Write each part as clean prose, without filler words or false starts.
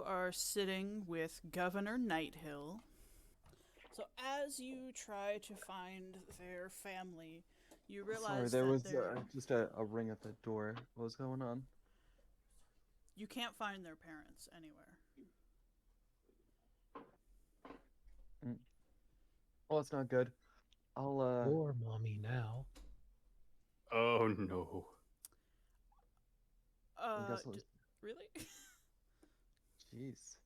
are sitting with Governor Nighthill. So as you try to find their family, you Sorry, realize there that was just a ring at the door. What was going on? you can't find their parents anywhere. Mm. Oh, it's not good. I'll Or mommy now. Oh no. I guess I'll just. Really? Jeez.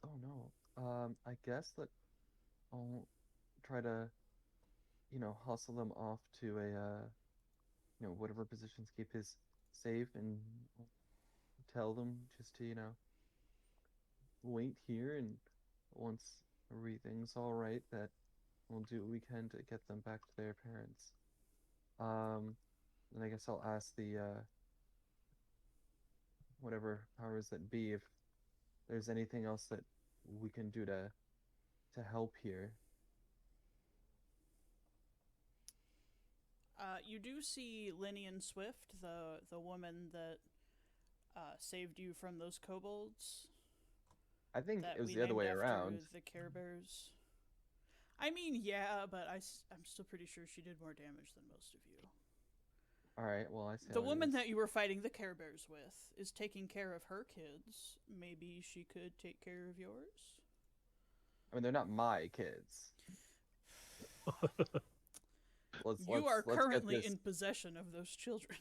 Oh no. I guess that I'll try to, hustle them off to a whatever positions keep his safe, and tell them just to, wait here, and once everything's all right, that we'll do what we can to get them back to their parents. Um, and I guess I'll ask the whatever powers that be if there's anything else that we can do to help here. You do see Linian Swift, the woman that saved you from those kobolds I think it that was we the other named way after around. the Care Bears. I mean, yeah, but I'm still pretty sure she did more damage than most of you. All right, well, I see The how it woman is. that you were fighting the Care Bears with is taking care of her kids. Maybe she could take care of yours? I mean, they're not my kids. You are Let's get currently this. in possession of those children.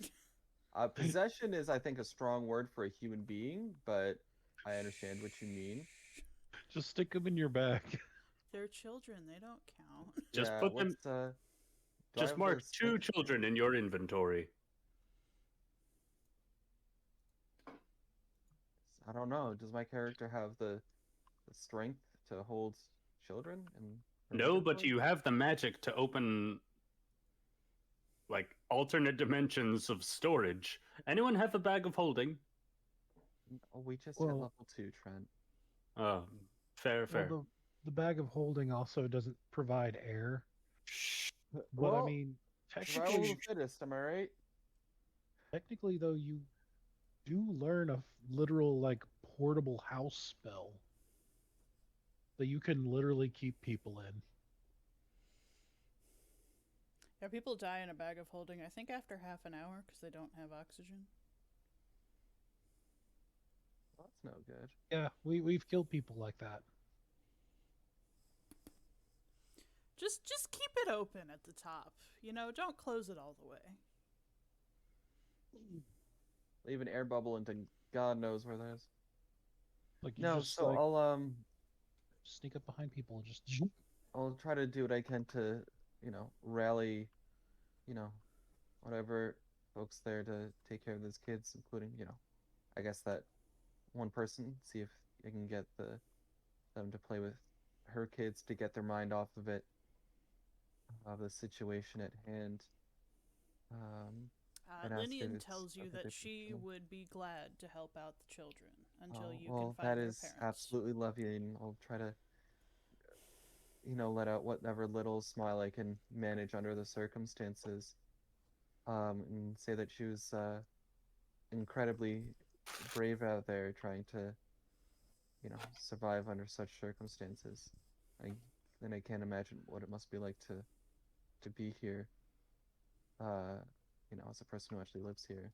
Possession is, I think, a strong word for a human being, but I understand what you mean. Just stick them in your bag. They're children, they don't count. Just Yeah, put them. what's do I Just have the mark two strength? children in your inventory. I don't know. Does my character have the strength to hold children in her No, but inventory? you have the magic to open like alternate dimensions of storage. Anyone have a bag of holding? Oh, we just hit Well, level 2, Trent. Oh, fair, well, fair. the bag of holding also doesn't provide air. But I Well, mean, survival of technically, the fittest, am I right? technically though, you do learn a literal like portable house spell that you can literally keep people in. Yeah, people die in a bag of holding, I think, after half an hour because they don't have oxygen. Well, that's no good. Yeah, we've killed people like that. Just keep it open at the top. Don't close it all the way. Leave an air bubble into God knows where that is. Like you No, just so like I'll sneak up behind people and just I'll try to do what I can to, rally, you know, whatever folks there to take care of those kids, including, I guess that one person, see if I can get them to play with her kids to get their mind off of it, of the situation at hand. Um, and ask if Linian it's tells you okay that to she would be glad to help out the children until Oh, you can well, that find their is parents. absolutely lovely, and I'll try to, let out whatever little smile I can manage under the circumstances. And say that she was incredibly brave out there trying to, survive under such circumstances. I then I can't imagine what it must be like to be here, uh, as a person who actually lives here.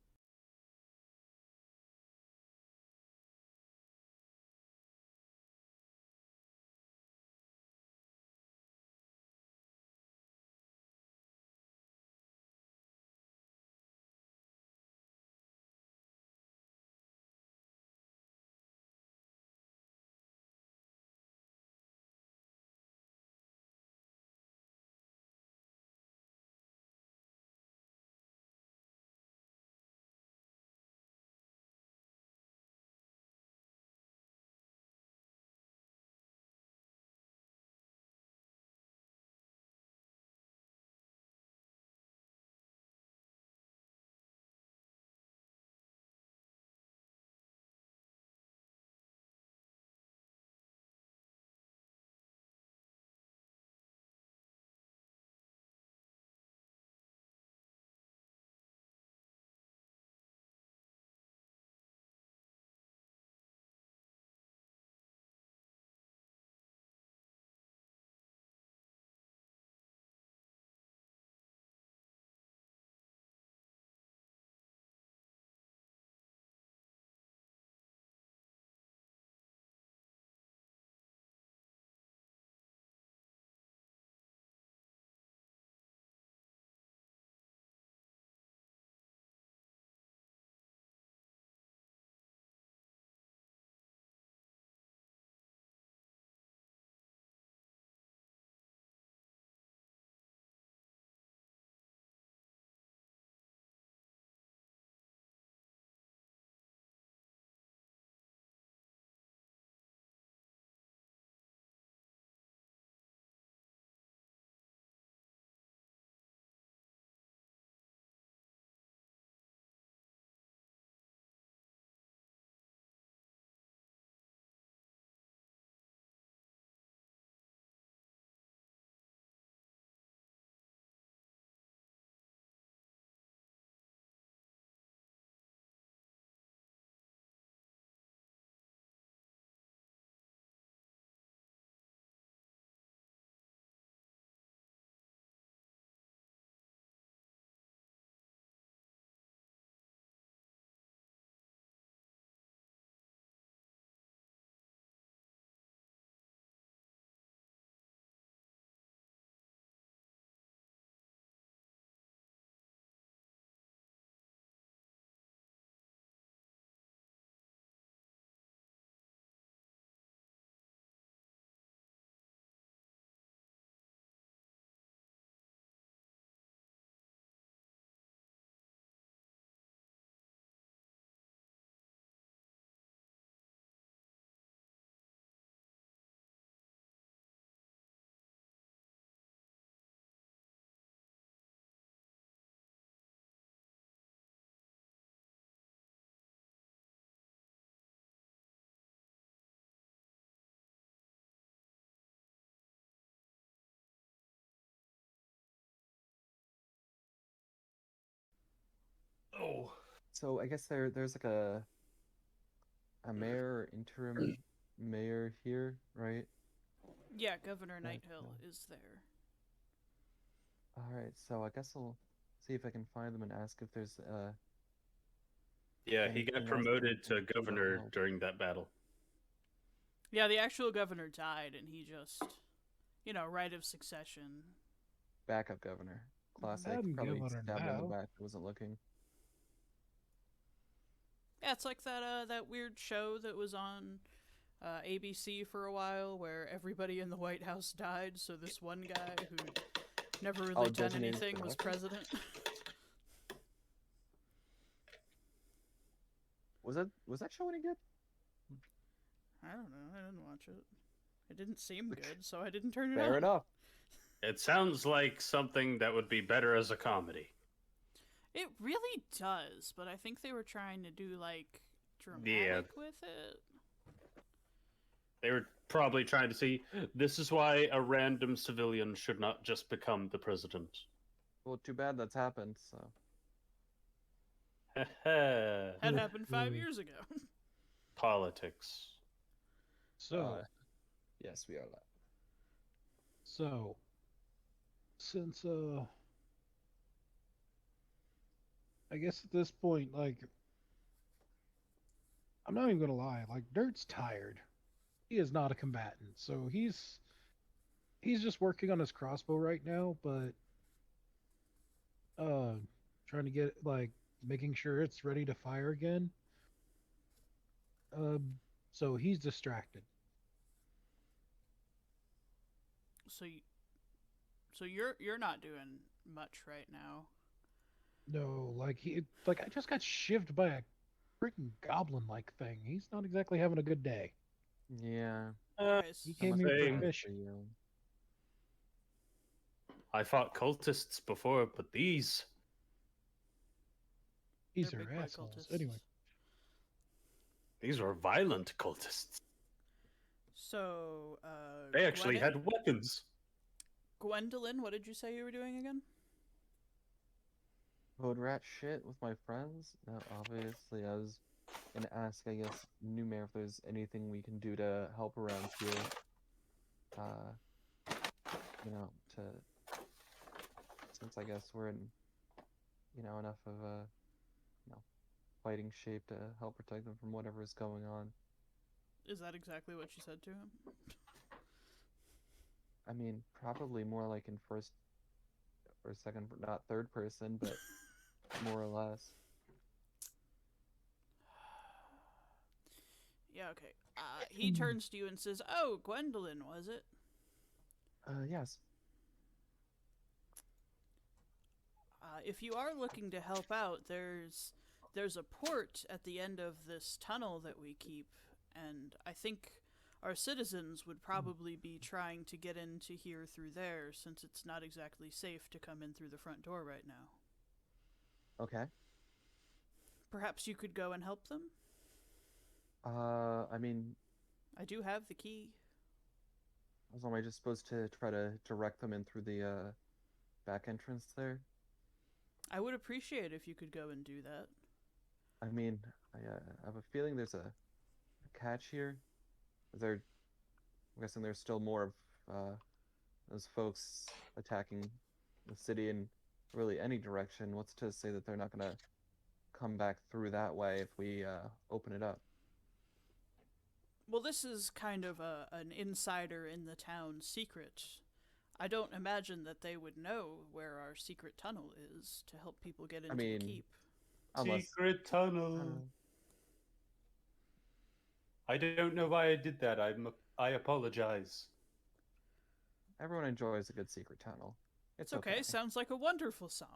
Oh. So I guess there's like a mayor or interim mayor here, right? Yeah, Governor Yeah, Nighthill yeah. is there. All right, so I guess I'll see if I can find them and ask if there's Yeah, he got anything else that we promoted can to do to governor help. during that battle. Yeah, the actual governor died, and he just, right of succession. Backup governor, classic. I'm Probably giving her stabbed in the now. back. Wasn't looking. Yeah, it's like that weird show that was on ABC for a while, where everybody in the White House died, so this one guy who never really done Designated anything was survivor? president. Was that show any good? I don't know. I didn't watch it. It didn't seem good, so I didn't turn it on. Fair enough. It sounds like something that would be better as a comedy. It really does, but I think they were trying to do like dramatic with it. They were probably trying to see, this is why a random civilian should not just become the president. Well, too bad that's happened. So That happened 5 years ago. Politics. So, yes, we are live. so since I guess at this point, like, I'm not even gonna lie, like, Dirt's tired. He is not a combatant, so he's just working on his crossbow right now, but trying to get like making sure it's ready to fire again. So he's distracted. So you're not doing much right now. No, like I just got shivved by a freaking goblin-like thing. He's not exactly having a good day. Yeah. He came here for fish. I fought cultists before, but these These They're are big boy assholes. cultists. Anyway, these were violent cultists. So They actually had weapons. Gwendolyn, what did you say you were doing again? Hood rat shit with my friends. No, obviously I was gonna ask, I guess, new mayor if there's anything we can do to help around here. To since I guess we're in, enough of a, fighting shape to help protect them from whatever is going on. Is that exactly what you said to him? I mean, probably more like in first or second, not third person, but more or less. Yeah, okay. He turns to you and says, "Oh, Gwendolyn, was it?" Yes. If you are looking to help out, there's a port at the end of this tunnel that we keep, and I think our citizens would probably be trying to get into here through there, since it's not exactly safe to come in through the front door right now. Okay. Perhaps you could go and help them? I mean, I do have the key. was I just supposed to try to direct them in through the back entrance there? I would appreciate if you could go and do that. I mean, I have a feeling there's a catch here. I'm guessing there's still more of those folks attacking the city in really any direction. What's to say that they're not gonna come back through that way if we open it up? Well, this is kind of an insider in the town secret. I don't imagine that they would know where our secret tunnel is to help people get into the keep. Secret tunnel. I don't know why I did that. I apologize. Everyone enjoys a good secret tunnel. It's okay. Sounds like a wonderful song.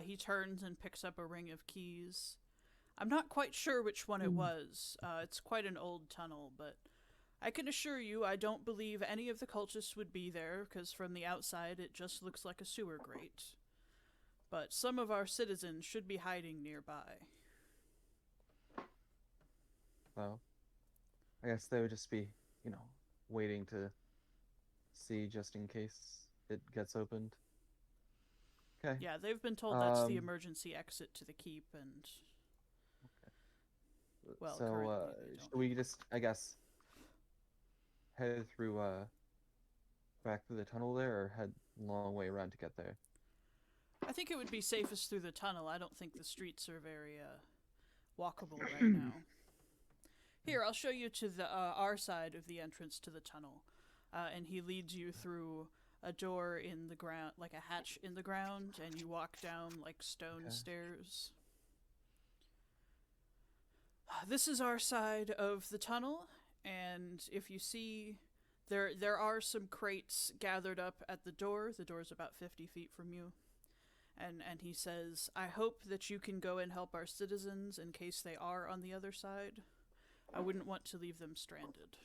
He turns and picks up a ring of keys. I'm not quite sure which one it was. It's quite an old tunnel, but I can assure you I don't believe any of the cultists would be there, because from the outside it just looks like a sewer grate. But some of our citizens should be hiding nearby. Well, I guess they would just be, waiting to see just in case it gets opened. Okay. Yeah, they've been told that's the Um, emergency exit to the keep, and well, so, currently they don't should we have just, I guess, head through, back through the tunnel there, or head a long way around to get there? I think it would be safest through the tunnel. I don't think the streets are very walkable right now. Here, I'll show you to the our side of the entrance to the tunnel, and he leads you through a door in the ground, like a hatch in the ground, and you walk down like stone Okay. stairs. This is our side of the tunnel, and if you see, there are some crates gathered up at the door. The door's about 50 feet from you. And he says, I hope that you can go and help our citizens in case they are on the other side. I wouldn't want to leave them stranded.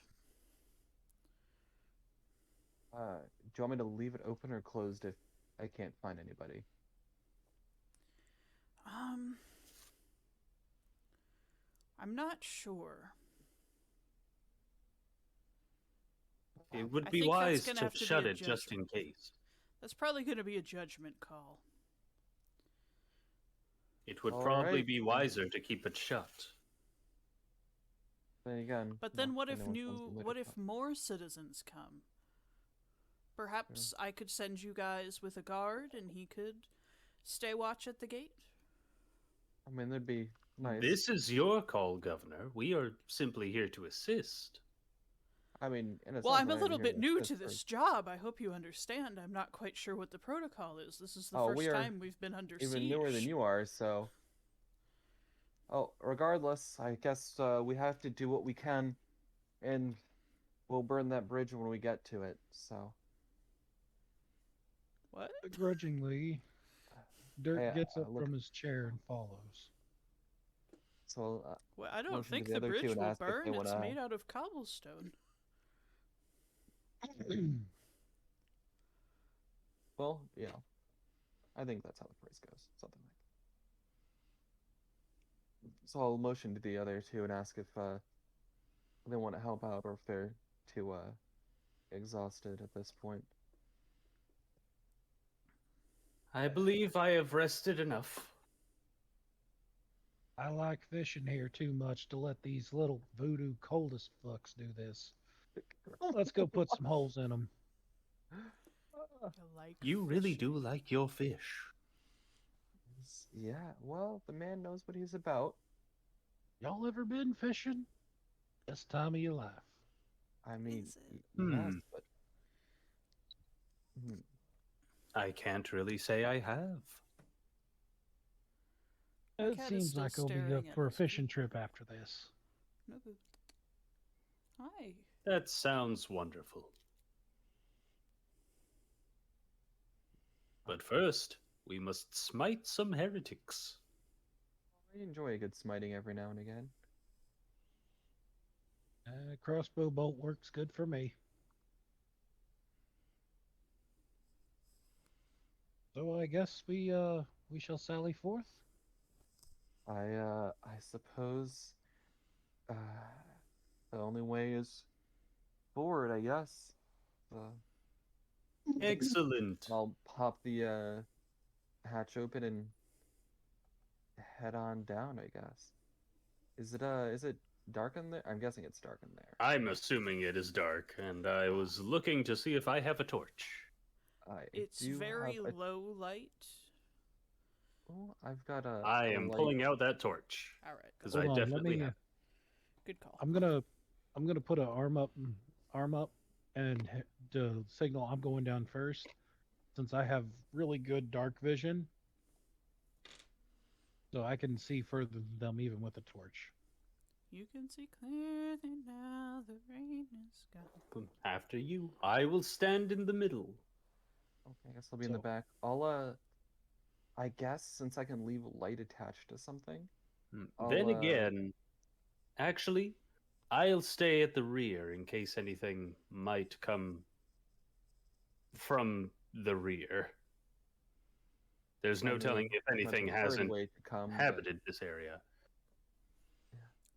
Do you want me to leave it open or closed if I can't find anybody? I'm not sure. It would I be think that's wise gonna to have to be shut a it just in judgment. case. That's probably going to be a judgment call. It would All probably right, be then. wiser to keep it shut. Then again, But you then know, what if anyone comes in what later, if more citizens come? Perhaps I could send you guys with a guard and he could stay watch at the gate? I mean, that'd be nice. This is your call, Governor. We are simply here to assist. I mean, in a Well, sense, I'm a I am little here bit new to assist this job. I hope you understand. I'm not quite sure what the protocol is. This is the Oh, first we are time we've been under even siege. newer than you are, so. Oh, regardless, I guess we have to do what we can, and we'll burn that bridge when we get to it. So. What? Begrudgingly, Dirk Hey, gets up look. from his chair and follows. So. Well, I don't Motion to think the the other two bridge and will ask if they burn. It's wanna- made out of cobblestone. Well, yeah. I think that's how the phrase goes. Something like that. So I'll motion to the other two and ask if they want to help out or if they're too exhausted at this point. I believe I have rested enough. I like fishing here too much to let these little voodoo coldest fucks do this. Let's go put some holes in them. I like You really fishing. do like your fish. Yeah, well, the man knows what he's about. Y'all ever been fishing? This time of your life. I mean, Is it? yes, Hmm. but Hmm. I can't really say I have. My It cat is seems still like I'll be staring up at for a us. fishing trip after this. No. Hi. That sounds wonderful. But first, we must smite some heretics. I enjoy a good smiting every now and again. Crossbow bolt works good for me. So I guess we shall sally forth. I suppose the only way is forward, I guess. Excellent. I'll pop the hatch open and head on down, I guess. Is it dark in there? I'm guessing it's dark in there. I'm assuming it is dark, and I was looking to see if I have a torch. I It's do very have a, low light. oh, I've got a I a am light. pulling out that torch. All right. Because Go. I Hold on, let definitely me. have. Good call. I'm gonna put an arm up, and to signal I'm going down first, since I have really good dark vision, so I can see further than them even with a torch. You can see clearly now the rain is gone. After you, I will stand in the middle. Okay, I guess I'll be in the So- back. I'll I guess since I can leave light attached to something. Then I'll, again, actually, I'll stay at the rear in case anything might come from the rear. There's no I mean, telling if that's my anything preferred hasn't way to come, but- inhabited this area.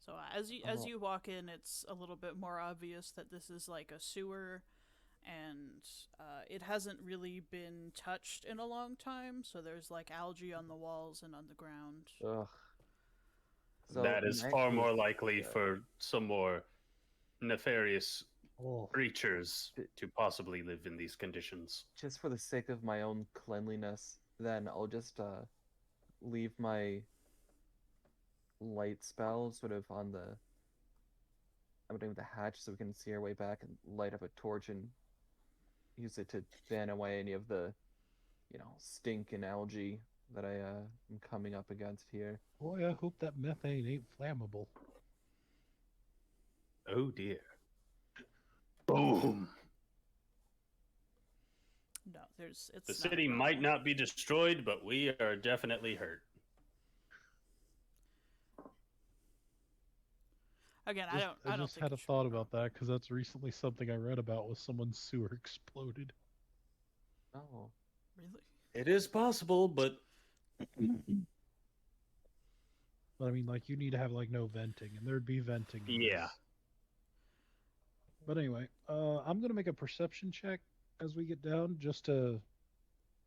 So as you walk in, it's a little bit more obvious that this is like a sewer, and it hasn't really been touched in a long time, so there's like algae on the walls and on the ground. Ugh. So That is far actually, more likely yeah. for some more nefarious Oh, creatures to possibly live in these conditions. just for the sake of my own cleanliness, then I'll just leave my light spell sort of on the opening of the hatch so we can see our way back and light up a torch and use it to fan away any of the, stink and algae that I am coming up against here. boy, I hope that methane ain't flammable. Oh dear. Boom. No, it's The not a city might problem. not be destroyed, but we are definitely hurt. Again, I I don't just think had it a should be thought a about problem. that because that's recently something I read about was someone's sewer exploded. Oh, Really? It is possible, but But I mean, like, you need to have like no venting, and there'd be venting. In yeah. this. But anyway, I'm gonna make a perception check as we get down, just to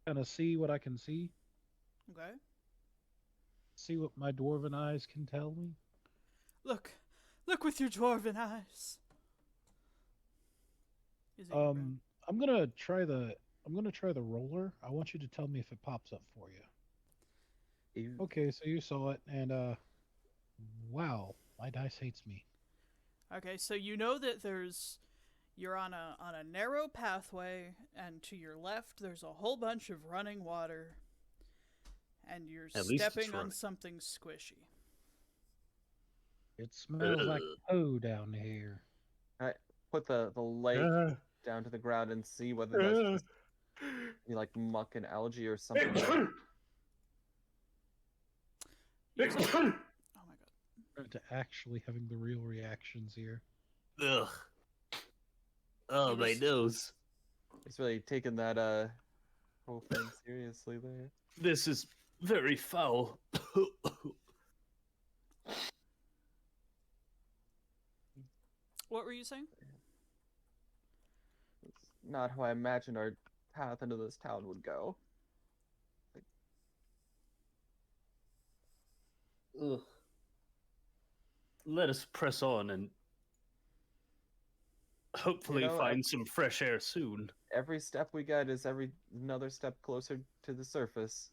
kind of see what I can see, Okay. see what my dwarven eyes can tell me. Look with your dwarven eyes. Is it your friend? I'm gonna try the roller. I want you to tell me if it pops up for you. ew. Okay, so you saw it, and wow, my dice hates me. Okay, so you know that you're on a narrow pathway, and to your left there's a whole bunch of running water, and you're At least it's stepping on running. something squishy. It smells like Ugh. poo down here. I put the light Uh, down to the ground and see whether that's uh, just like muck and algae or something else. Use a- oh my god. To actually having the real reactions here. Ugh. Oh, my Use- nose. He's really taking that whole thing seriously there. This is very foul. What were you saying? It's not how I imagined our path into this town would go. Ugh. Let us press on and hopefully find some fresh air soon. Every step we get is another step closer to the surface.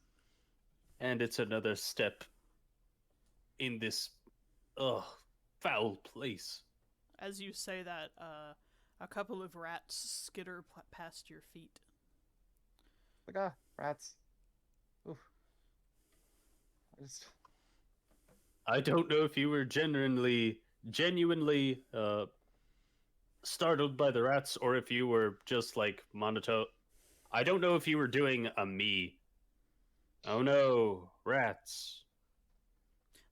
And it's another step in this foul place. As you say that, a couple of rats skitter past your feet. Like, rats. Oof. I don't know if you were genuinely startled by the rats or if you were just like monotone. I don't know if you were doing a me. Oh no, rats.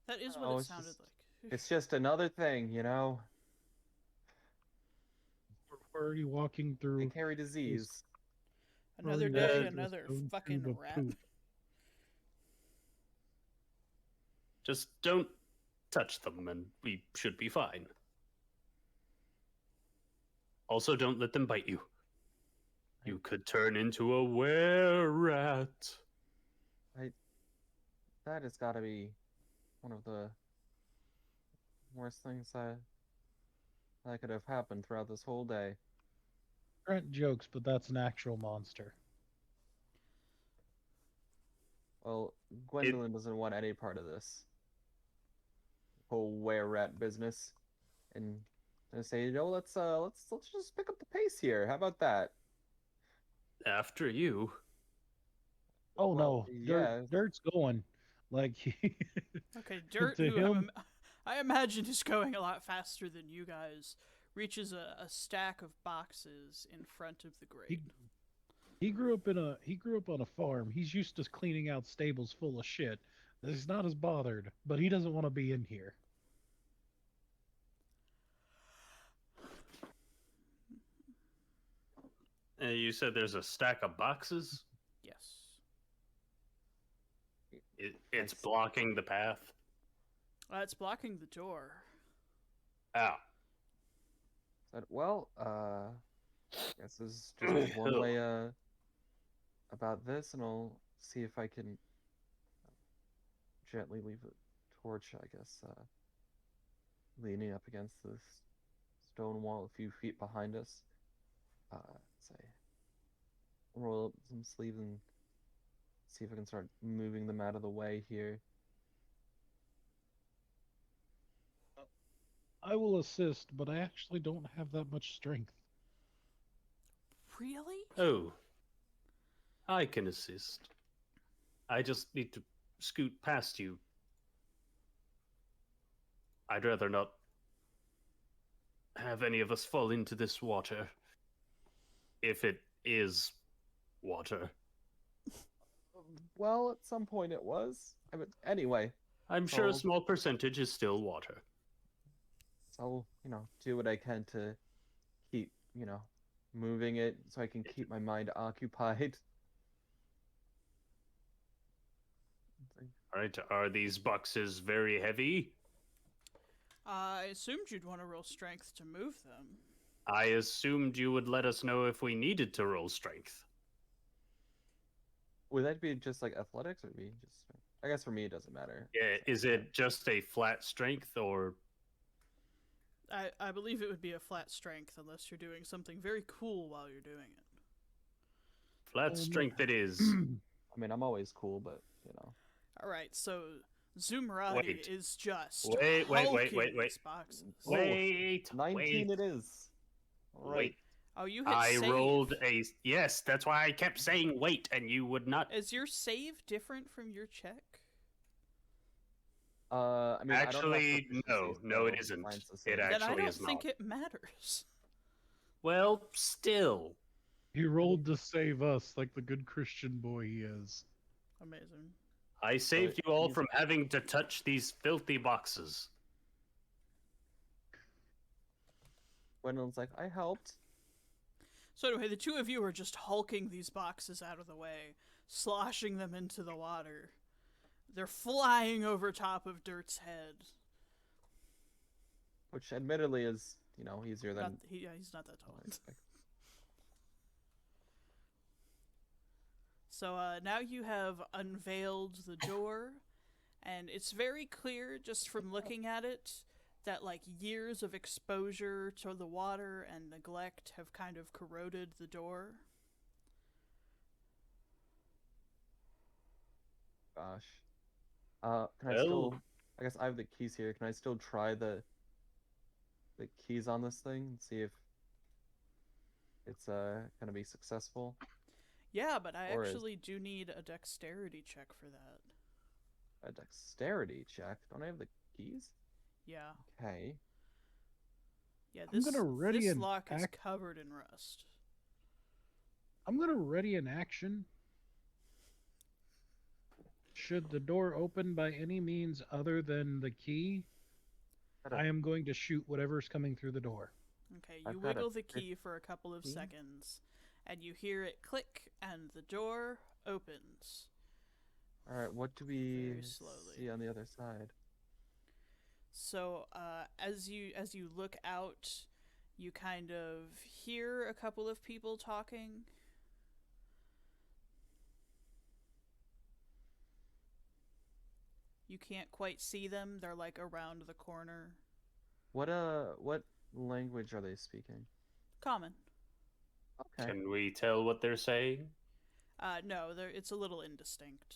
That is what Oh, it it's sounded just- like. It's just another thing, We're already walking They through carry disease. Another already day, walking through a another stone fucking tube of rat. poop. Just don't touch them and we should be fine. Also, don't let them bite you. You could turn into a were-rat. That has got to be one of the worst things that could have happened throughout this whole day. Trent jokes, but that's an actual monster. Well, Gwendolyn doesn't want any part of this whole were-rat business, and I say, let's just pick up the pace here. How about that? After you. Oh Well, no, yeah. Dirt's going. Like Okay, Dirt, To who him- I imagine is going a lot faster than you guys, reaches a stack of boxes in front of the grate. he grew up on a farm. He's used to cleaning out stables full of shit. He's not as bothered, but he doesn't want to be in here. You said there's a stack of boxes? Yes. It's blocking the path. It's blocking the door. Ow. Well, Guess there's just one way about this, and I'll see if I can gently leave a torch, I guess, leaning up against this stone wall a few feet behind us. Say, roll up some sleeves and see if I can start moving them out of the way here. I will assist, but I actually don't have that much strength. Really? Oh, I can assist. I just need to scoot past you. I'd rather not have any of us fall into this water. If it is water. Well, at some point it was. Anyway, I'm sure a So- small percentage is still water. so I'll, do what I can to keep, moving it so I can keep my mind occupied. Alright, are these boxes very heavy? I assumed you'd want to roll strength to move them. I assumed you would let us know if we needed to roll strength. Would that be just like athletics, or be just? I guess for me it doesn't matter. Yeah, is it just a flat strength or I believe it would be a flat strength unless you're doing something very cool while you're doing it. flat no. strength it is? I mean, I'm always cool, but All right, so Zoumaradi Wait. is just Wait. hulking these boxes. Oh, Wait, 19 wait, it is. All right. wait. Oh, you hit I save. rolled a yes. That's why I kept saying wait, and you would not. Is your save different from your check? I mean, Actually, I don't have no, it proficiency, so isn't. mine's the It same. Then I actually don't is think not. it matters. Well, still. He rolled to save us like the good Christian boy he is. Amazing. I saved you all he's- from having to touch these filthy boxes. Gwendolyn's like, I helped. So anyway, the two of you are just hulking these boxes out of the way, sloshing them into the water. They're flying over top of Dirt's head. Which admittedly is, easier than He's not that tall. I expect. So now you have unveiled the door, and it's very clear just from looking at it that like years of exposure to the water and neglect have kind of corroded the door. Gosh. Can I Well- still? I guess I have the keys here. Can I still try the keys on this thing and see if it's gonna be successful? Yeah, but I Or is- actually do need a dexterity check for that. A dexterity check. Don't I have the keys? Yeah. Okay. Yeah, I'm gonna ready this an lock is act- covered in rust. I'm gonna ready an action. Should the door open by any means other than the key, I am going to shoot whatever's coming through the door. Okay, I've you got a wiggle the key for a couple of 15. seconds, and you hear it click, and the door opens. All right. What do we Very slowly. see on the other side? So, as you look out, you kind of hear a couple of people talking. You can't quite see them. They're like around the corner. What language are they speaking? Common. Okay. Can we tell what they're saying? No, it's a little indistinct.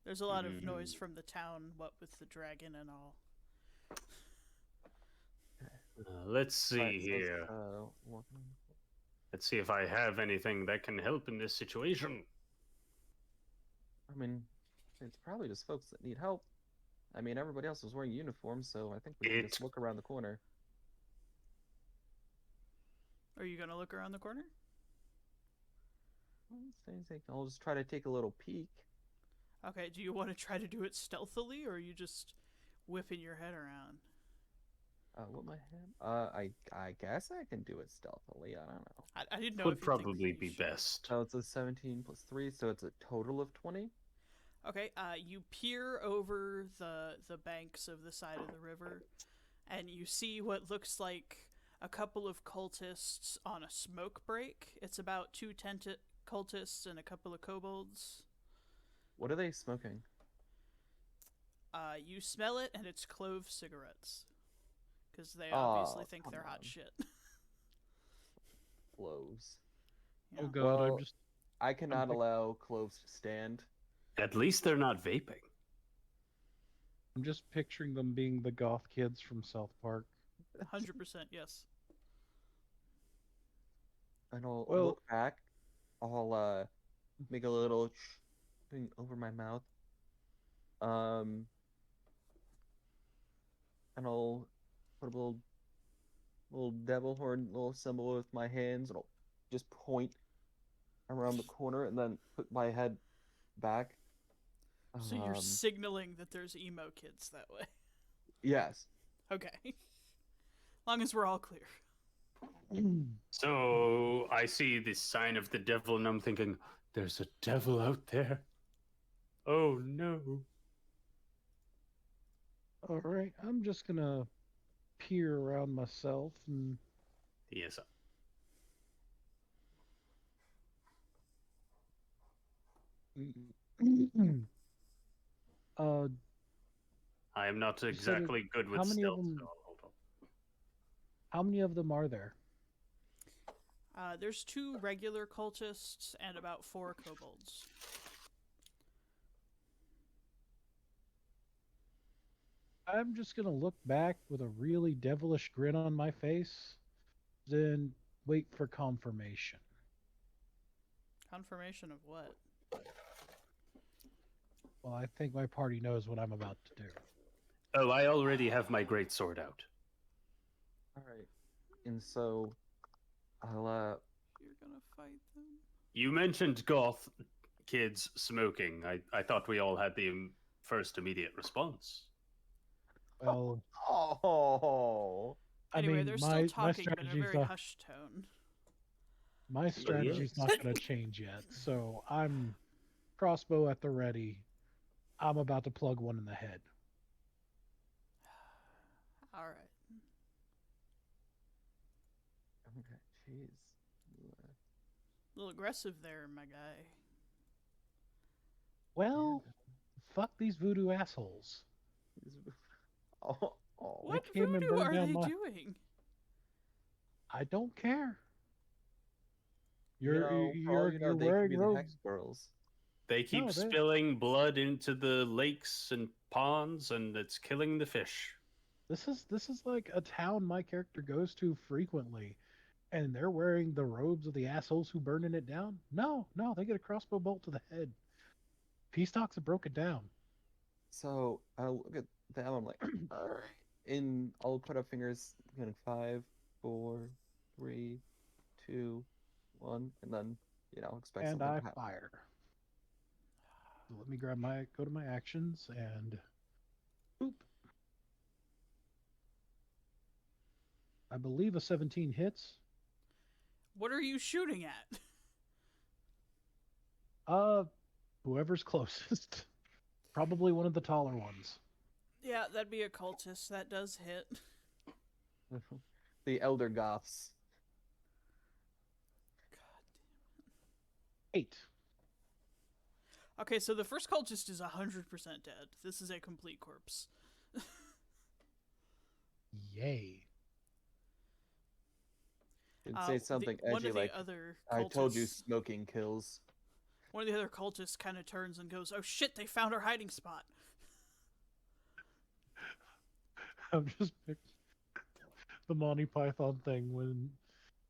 There's a lot of noise Mm. from the town, what with the dragon and all. Let's see Alright, so here. it's, walking- Let's see if I have anything that can help in this situation. I mean, it's probably just folks that need help. I mean, everybody else was wearing uniforms, so I think we can just It- look around the corner. Are you gonna look around the corner? I'll just try to take a little peek. Okay, do you want to try to do it stealthily, or are you just whipping your head around? What my hand? I guess I can do it stealthily. I don't know. I didn't know. Would if you think probably you be should. best. So it's a 17 plus 3, so it's a total of 20. Okay, you peer over the banks of the side of the river, and you see what looks like a couple of cultists on a smoke break. It's about two cultists and a couple of kobolds. What are they smoking? You smell it, and it's clove cigarettes. Because they Oh, obviously think come they're hot on. shit. Cloves. Oh Yeah. god, Well, I cannot pic- allow cloves to stand. At least they're not vaping. I'm just picturing them being the goth kids from South Park. 100%, yes. And I'll Well- look back. I'll make a little thing over my mouth. And I'll put a little devil horn, little symbol with my hands, and I'll just point around the corner, and then put my head back. So you're signaling that there's emo kids that way. Yes. Okay. Long as we're all clear. So I see the sign of the devil, and I'm thinking, there's a devil out there. Oh no. All right, I'm just gonna peer around myself and Yes. I am not said it- exactly good with how many of stealth. them- So hold on. how many of them are there? There's 2 regular cultists and about 4 kobolds. I'm just gonna look back with a really devilish grin on my face, then wait for confirmation. Confirmation of what? Well, I think my party knows what I'm about to do. Oh, I already have my great sword out. All right. And so I'll You're gonna fight them? You mentioned goth kids smoking. I thought we all had the first immediate response. Well, Oh. Anyway, I mean, they're my still talking, but in a strategy's very not, hushed tone. my strategy's not gonna change yet. So I'm crossbow at the ready. I'm about to plug one in the head. Alright. Okay. Jeez. A little aggressive there, my guy. Well, fuck these voodoo assholes. Oh. What came and voodoo burned are down they my- doing? I don't care. You You're know, for all you're you know, you're they could wearing be the robes. hex girls. They keep No, they- spilling blood into the lakes and ponds, and it's killing the fish. This is like a town my character goes to frequently, and they're wearing the robes of the assholes who burning it down. No, they get a crossbow bolt to the head. Peace talks have broken down. So I'll look at them. I'm like, all right. And I'll put up fingers. 5, 4, 3, 2, 1, and then expect And something I to happen. fire. So let me go to my actions and boop. I believe a 17 hits. What are you shooting at? Whoever's closest. Probably one of the taller ones. Yeah, that'd be a cultist. That does hit. The elder goths. 8. Okay, so the first cultist is 100% dead. This is a complete corpse. Yay. It'd say something one edgy of the like, other "I told you cultists- smoking kills." One of the other cultists kind of turns and goes, "Oh shit, they found our hiding spot." I'm just picturing the Monty Python thing when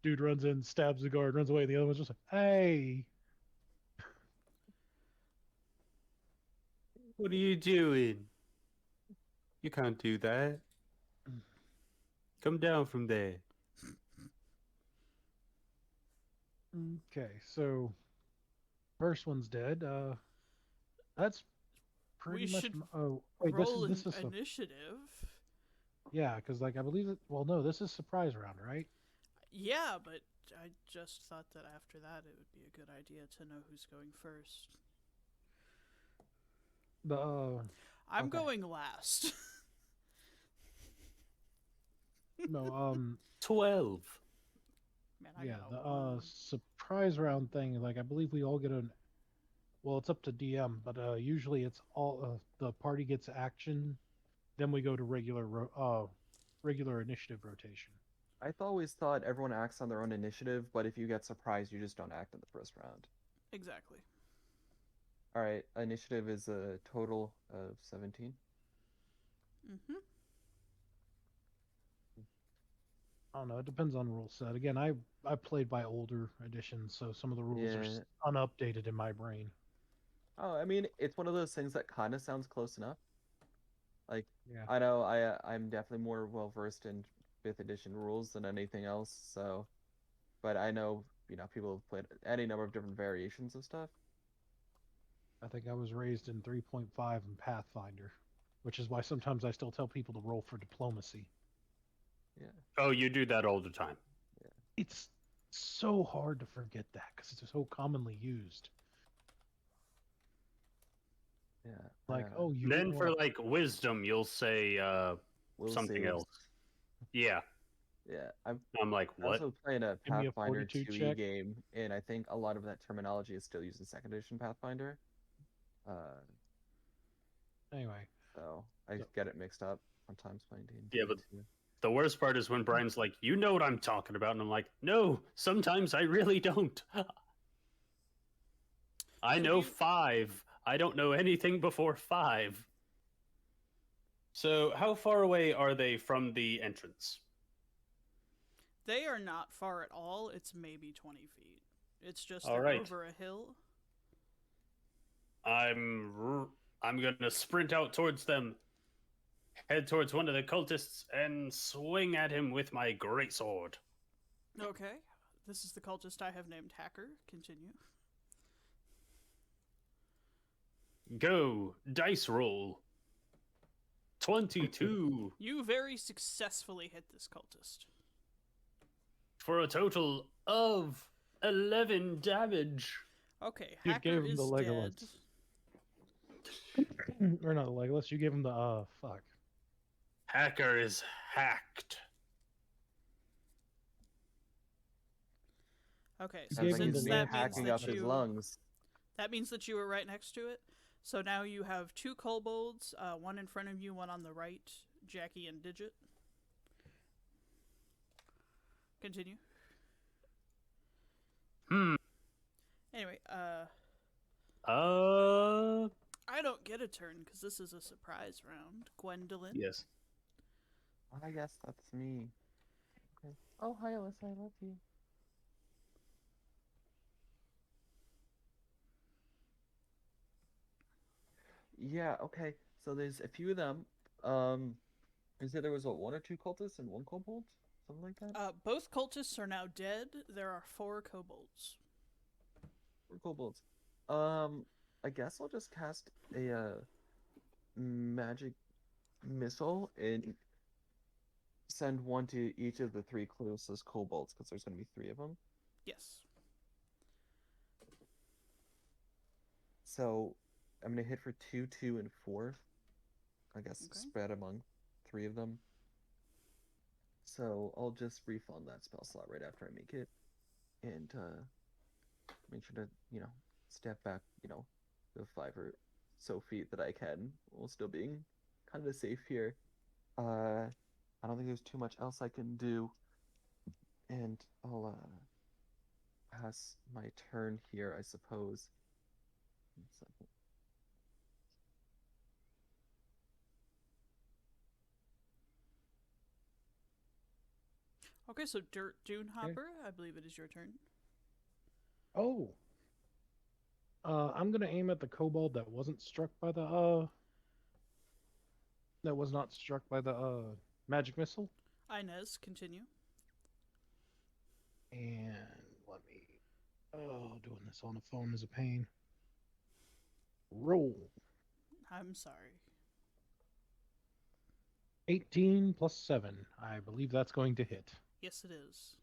dude runs in, stabs the guard, runs away, and the other one's just like, hey. What are you doing? You can't do that. Come down from there. Okay, so first one's dead. That's pretty We much. should Oh wait, Roll this is initiative. yeah, because like I believe that. Well, no, this is surprise round, right? Yeah, but I just thought that after that it would be a good idea to know who's going first. The I'm Okay. going last. No, 12. Man, I yeah, got a the one. surprise round thing. Like I believe we all get an. Well, it's up to DM, but usually it's all the party gets action, then we go to regular initiative rotation. Always thought everyone acts on their own initiative, but if you get surprised, you just don't act in the first round. Exactly. All right, initiative is a total of 17. Mm-hmm. I don't know. It depends on rule set. Again, I played by older editions, so some of the rules are Yeah. unupdated in my brain. Oh, I mean, it's one of those things that kind of sounds close enough. Like, Yeah. I know I'm definitely more well versed in fifth edition rules than anything else, so but I know, people have played any number of different variations of stuff. I think I was raised in 3.5 in Pathfinder, which is why sometimes I still tell people to roll for diplomacy. Yeah. Oh, you do that all the time. Yeah. It's so hard to forget that because it's so commonly used. Yeah. Like, oh, you Then didn't for want like wisdom, you'll say Will something saves. else. Yeah. Yeah. I'm like, what? also playing a Give me a Pathfinder fortitude 2e check. game, and I think a lot of that terminology is still used in second edition Pathfinder. Anyway, So I So- get it mixed up sometimes playing D&D Yeah, but too. the worst part is when Brian's like, you know what I'm talking about. And I'm like, no, sometimes I really don't. I So know do you- 5. I don't know anything before 5. So, how far away are they from the entrance? They are not far at all. It's maybe 20 feet. It's just All they're right. over a hill. I'm gonna sprint out towards them, head towards one of the cultists, and swing at him with my greatsword. Okay. This is the cultist I have named Hacker. Continue. Go, dice roll. 22 You very successfully hit this cultist. for a total of 11 damage. Okay, You Hacker gave him is the dead. Legolas. Or not the Legolas. You gave him the fuck. Hacker is hacked. Okay, You so gave him since the that lance means hacking that up his lungs. that means that you were right next to it. So now you have two kobolds, one in front of you, one on the right, Jackie and Digit. Continue. Anyway, I don't get a turn because this is a surprise round. Gwendolyn. Yes. I guess that's me. Okay. Oh, hi, Alyssa. I love you. Yeah, okay. So there's a few of them. You said there was what, one or two cultists and one kobold? Something like that? Both cultists are now dead. There are 4 kobolds. Or kobolds. I guess I'll just cast a magic missile and send one to each of the 3 closest kobolds, because there's going to be 3 of them. Yes. So I'm going to hit for 2, 2, and 4. I guess Okay. spread among 3 of them. So I'll just refund that spell slot right after I make it. And make sure to, step back, the 5 or so feet that I can, while still being kind of safe here. I don't think there's too much else I can do. And I'll pass my turn here, I suppose. 1 second. Okay, so Dunehopper, I believe it is your turn. Oh. I'm gonna aim at the kobold that wasn't struck by the that was not struck by the magic missile. Inez, continue. And let me doing this on the phone is a pain. Roll. I'm sorry. 18 plus 7. I believe that's going to hit. Yes, it is.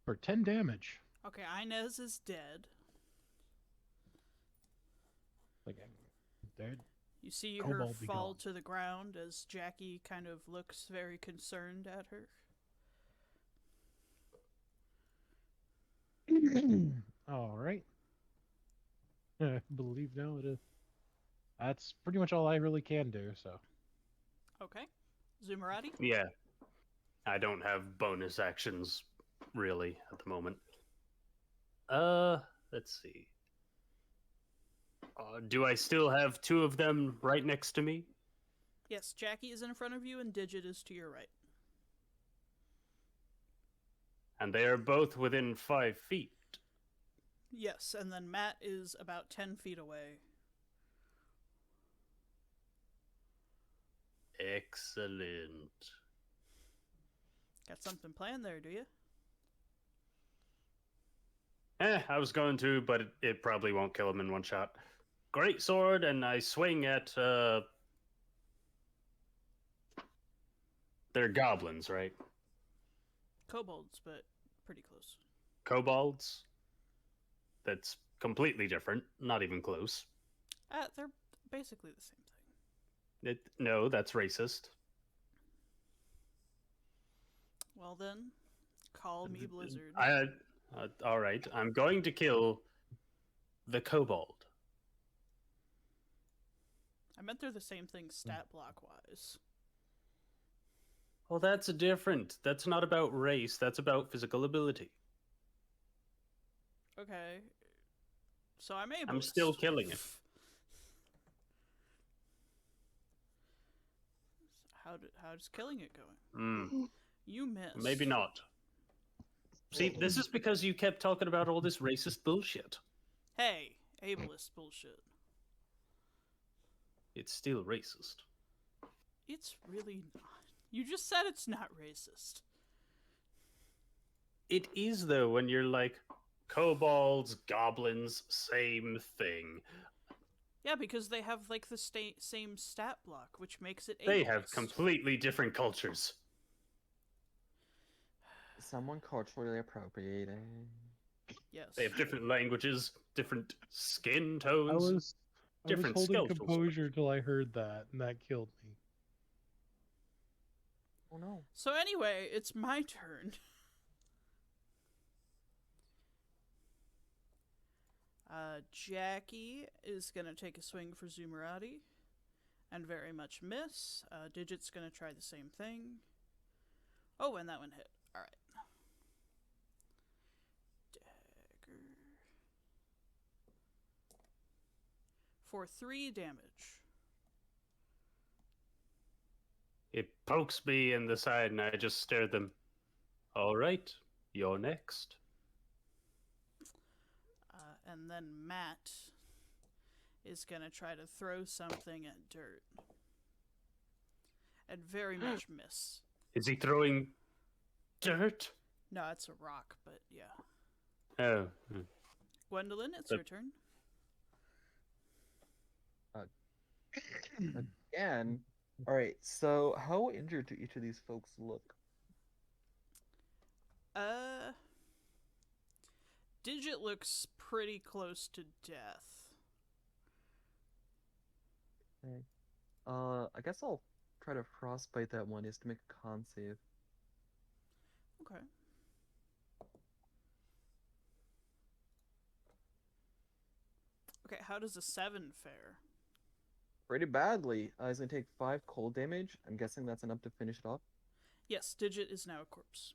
For 10 damage. Okay, Inez is dead. Like I'm dead. You see her Kobold be fall gone. to the ground as Jackie kind of looks very concerned at her. All right. I believe now it is. That's pretty much all I really can do. So Okay. Zoumaradi? Yeah. I don't have bonus actions, really, at the moment. Let's see. Do I still have two of them right next to me? Yes, Jackie is in front of you and Digit is to your right. And they are both within 5 feet. Yes, and then Matt is about 10 feet away. Excellent. Got something planned there, do you? I was going to, but it probably won't kill him in one shot. Great sword, and I swing at, they're goblins, right? Kobolds, but pretty close. Kobolds? That's completely different, not even close. They're basically the same thing. No, that's racist. Well then, call me Blizzard. All right, I'm going to kill the kobold. I meant they're the same thing stat block-wise. Well, that's different. That's not about race. That's about physical ability. Okay. So I'm able. I'm still killing it. How's killing it going? You missed. Maybe not. See, this is because you kept talking about all this racist bullshit. Hey, ableist bullshit. It's still racist. It's really not. You just said it's not racist. It is, though, when you're like, kobolds, goblins, same thing. Yeah, because they have like the same stat block, which makes it ableist. They have completely different cultures. Someone culturally appropriating. Yes. They have different languages, different skin tones. I was different holding skeletal composure till I heard that, and that killed me. Oh no. So anyway, it's my turn. Jackie is going to take a swing for Zoumaradi and very much miss. Digit's going to try the same thing. Oh, and that one hit. All right. Dagger. For 3 damage. It pokes me in the side, and I just stare at them. All right, you're next. And then Matt is going to try to throw something at Dirt. And very much miss. Is he throwing dirt? No, it's a rock, but yeah. Oh. Gwendolyn, it's your turn. Again. Alright, so how injured do each of these folks look? Digit looks pretty close to death. Okay. I guess I'll try to frostbite that one is to make a con save. Okay. Okay, how does a 7 fare? Pretty badly. He's gonna take 5 cold damage. I'm guessing that's enough to finish it off. Yes, Digit is now a corpse.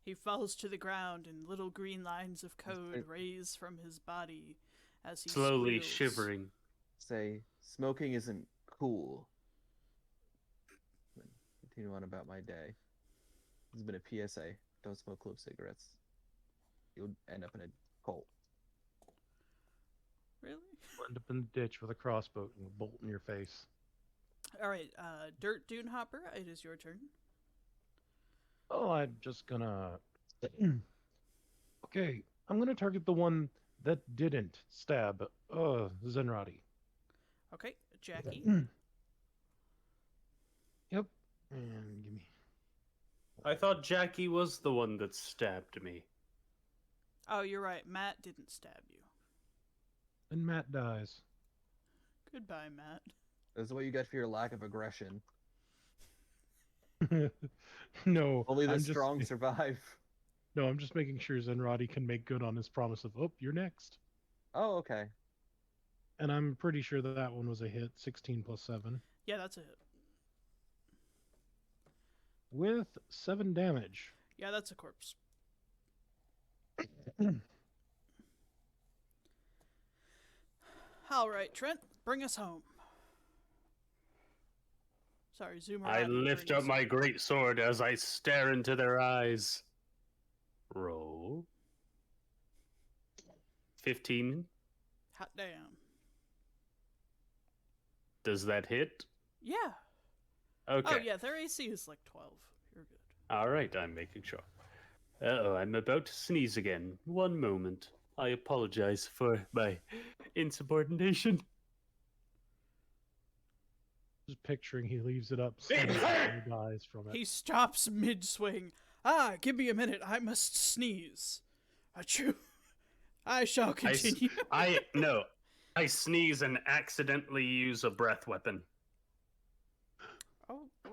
He falls to the ground and little green lines of code raise from his body as he slowly squeals. shivering. Say, smoking isn't cool. Continue on about my day. This has been a PSA. Don't smoke clove cigarettes. You'll end up in a cult. Really? End up in the ditch with a crossbow and a bolt in your face. Alright, Dirt Dunehopper, it is your turn. Oh, I'm just gonna... Okay, I'm gonna target the one that didn't stab Zoumaradi. Okay, Jackie. Yep. And give me... I thought Jackie was the one that stabbed me. Oh, you're right. Matt didn't stab you. And Matt dies. Goodbye, Matt. This is what you get for your lack of aggression. No, Only the I'm just strong survive. no, I'm just making sure Zenradi can make good on his promise of, oh, you're next. Oh, okay. And I'm pretty sure that that one was a hit, 16 plus 7. Yeah, that's a hit. With 7 damage. Yeah, that's a corpse. All right, Trent, bring us home. Sorry, Zoumaradi. I lift up my great sword as I stare into their eyes. Roll. 15. Hot damn. Does that hit? Yeah. Okay. Oh, yeah, their AC is like 12. You're good. All right, I'm making sure. Uh-oh, I'm about to sneeze again. One moment. I apologize for my insubordination. Just picturing he leaves it up and he dies from it. He stops mid-swing. Ah, give me a minute. I must sneeze. Achoo. I shall continue. No. I sneeze and accidentally use a breath weapon. Oh, boy.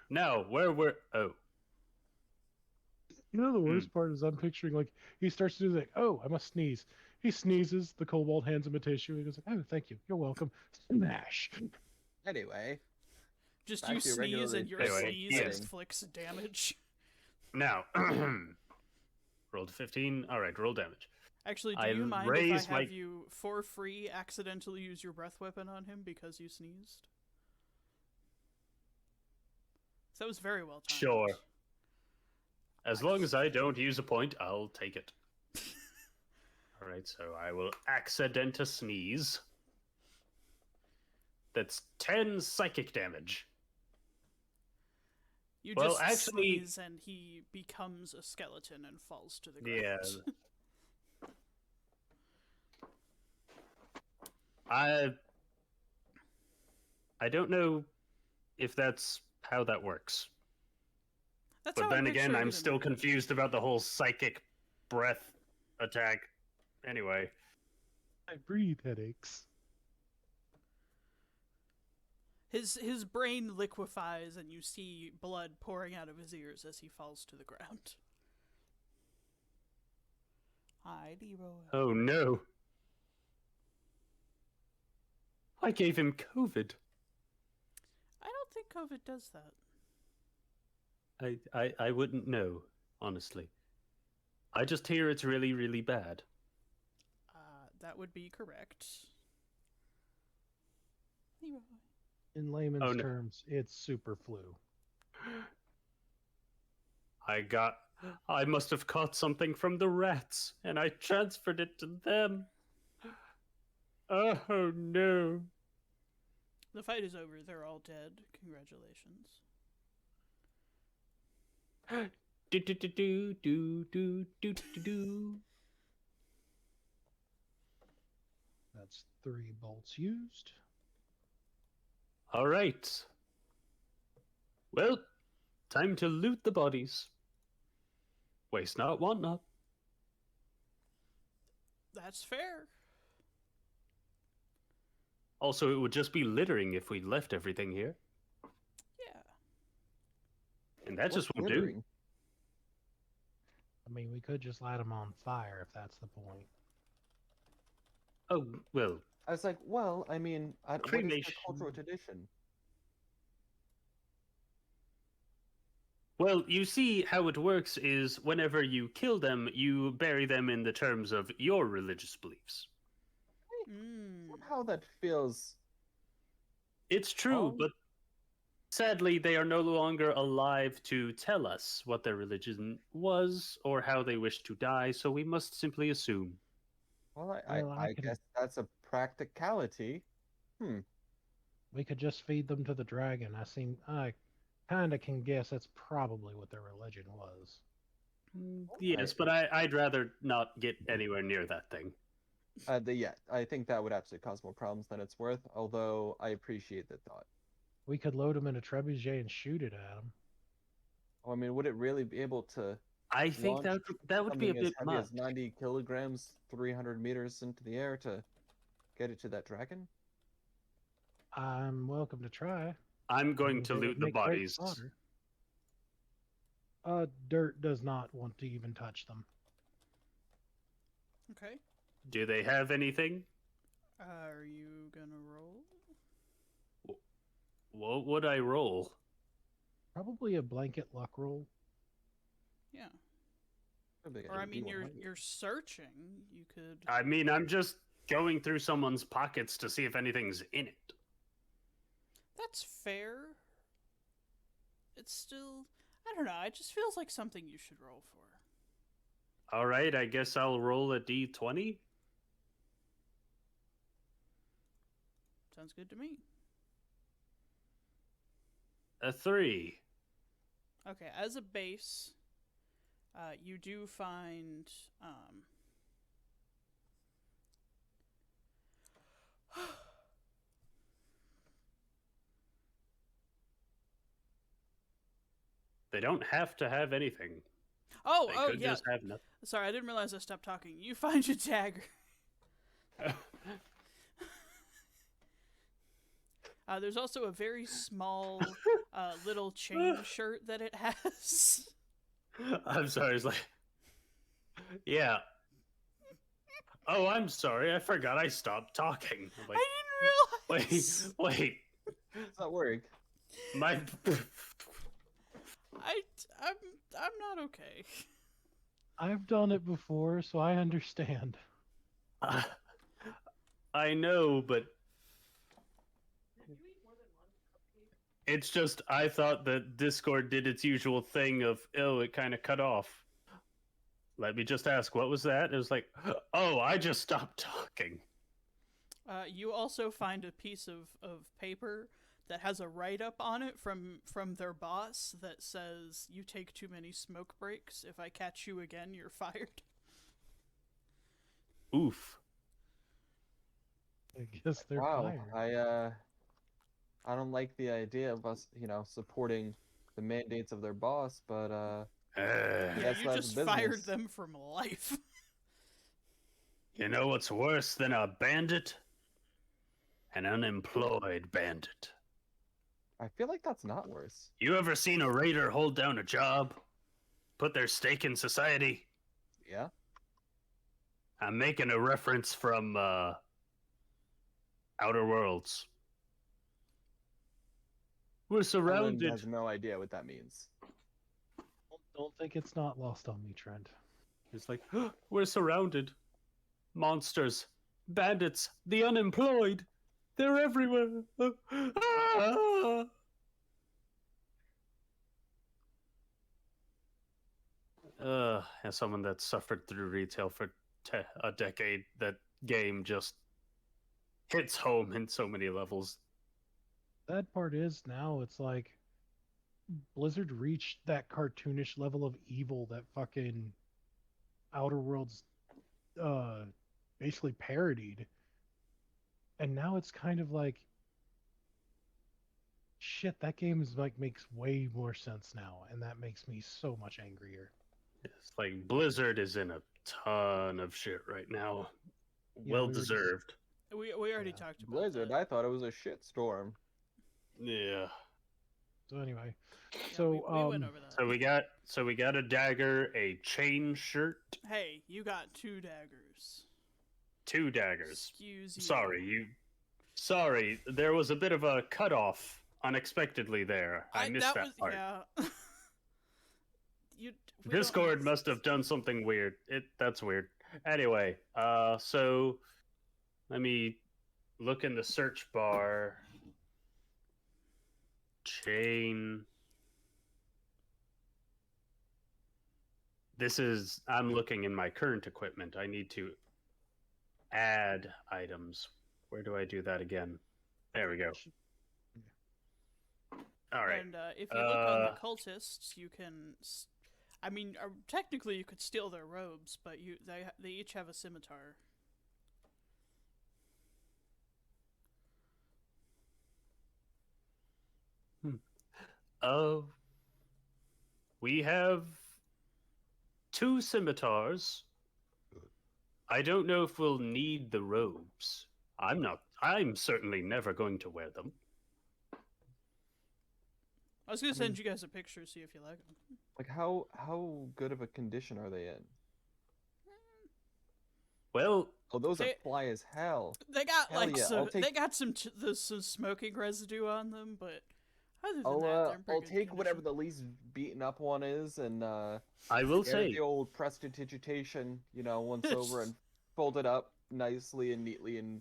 No, where were... Oh. You know the worst part is I'm picturing like he starts to do like, oh, I must sneeze. He sneezes, the kobold hands him a tissue, he goes like, oh, thank you, you're welcome. Smash. Anyway. Just Back you to your sneeze regularly and your Anyway, sneeze yes. inflicts damage. Now. Rolled 15. All right, roll damage. Actually, do I you mind raise if I have my- you, for free, accidentally use your breath weapon on him because you sneezed? That was very well timed. Sure. As long as I don't use a point, I'll take it. All right, so I will accident sneeze. That's 10 psychic damage. You Well, just actually- sneeze and he becomes a skeleton and falls to the ground. Yeah. I don't know if that's how that works. That's But how then I again, pictured it I'm in still my head. confused about the whole psychic breath attack. Anyway, I breathe headaches. His brain liquefies and you see blood pouring out of his ears as he falls to the ground. Hi, Leroy. oh no. I gave him COVID. I don't think COVID does that. I wouldn't know, honestly. I just hear it's really, really bad. That would be correct. Leroy. In layman's Oh, no. terms, it's super flu. I must have caught something from the rats, and I transferred it to them. Oh no. The fight is over. They're all dead. Congratulations. Do do do do do do do do do. That's 3 bolts used. All right. Well, time to loot the bodies. Waste not, want not. That's fair. Also, it would just be littering if we left everything here. Yeah. And that's What's just what we'll do. littering? I mean, we could just light them on fire if that's the point. Oh, well, I was like, well, I mean, what is the Cremation. cultural tradition? well, you see how it works is whenever you kill them, you bury them in the terms of your religious beliefs. Mm. Somehow that feels. It's true, Oh. but sadly, they are no longer alive to tell us what their religion was or how they wish to die, so we must simply assume. Well, Well, I I can- guess that's a practicality. We could just feed them to the dragon. I kind of can guess that's probably what their religion was. Yes, but I'd rather not get anywhere near that thing. Yeah, I think that would absolutely cause more problems than it's worth, although I appreciate the thought. We could load them in a trebuchet and shoot it at them. Oh, I mean, would it really be able to I think launch that would be a something as bit heavy much. as 90 kilograms, 300 meters into the air to get it to that dragon? I'm welcome to try. I'm going Maybe to they would loot the make great bodies. fodder. Dirt does not want to even touch them. Okay. Do they have anything? Are you gonna roll? What would I roll? Probably a blanket luck roll. Yeah. Probably Or I gotta mean, be you're 100. you're searching. You could. I mean, I'm just going through someone's pockets to see if anything's in it. That's fair. It's still. I don't know. It just feels like something you should roll for. All right, I guess I'll roll a d20. Sounds good to me. A 3. Okay, as a base, you do find They don't have to have anything. Oh, They could yeah. just have nothing. Sorry, I didn't realize I stopped talking. You find your dagger. There's also a very small little chain shirt that it has. I'm sorry, it's like... Yeah. Oh, I'm sorry, I forgot I stopped talking. I'm like, I didn't realize. wait. It's not work. My... I'm not okay. I've done it before, so I understand. I know, but... It's just, I thought that Discord did its usual thing of, oh, it kind of cut off. Let me just ask, what was that? It was like, oh, I just stopped talking. You also find a piece of paper that has a write-up on it from their boss that says, "You take too many smoke breaks. If I catch you again, you're fired." Oof. I guess they're Wow, fired. I don't like the idea of us, supporting the mandates of their boss, but Yeah, That's you not just the fired business. them from life. You know what's worse than a bandit? An unemployed bandit. I feel like that's not worse. You ever seen a raider hold down a job? Put their stake in society? Yeah. I'm making a reference from Outer Worlds. We're Ellen surrounded. has no idea what that means. Don't think it's not lost on me, Trent. It's like, we're surrounded. Monsters, bandits, the unemployed. They're everywhere. Ah! As someone that suffered through retail for a decade, that game just hits home in so many levels. Sad part is now it's like Blizzard reached that cartoonish level of evil that fucking Outer Worlds basically parodied. And now it's kind of like shit, that game is like makes way more sense now, and that makes me so much angrier. It's like Blizzard is in a ton of shit right now. Yeah, Well we were just- deserved. We already talked about Blizzard, that. I thought it was a shitstorm. Yeah. So anyway, Yeah, so we went over that. So we got a dagger, a chain shirt, Hey, you got 2 daggers. 2 daggers. Excuse you. Sorry, there was a bit of a cutoff unexpectedly there. I missed that part. Yeah. we don't Discord have- must have done something weird. That's weird. Anyway, so let me look in the search bar. Chain. I'm looking in my current equipment. I need to add items. Where do I do that again? There we go. All right. And if you look on the cultists, you can. I mean, technically, you could steal their robes, but they each have a scimitar. We have 2 scimitars. I don't know if we'll need the robes. I'm certainly never going to wear them. I was gonna send you guys a picture, see if you like them. Like, how good of a condition are they in? Well, Oh, those are fly as hell. They got Hell like yeah, some. I'll take- They got some smoking residue on them, but other than I'll that, they're in pretty I'll good take whatever condition. the least beaten up one is, and I will get say, the old prestidigitation, once over, and fold it up nicely and neatly and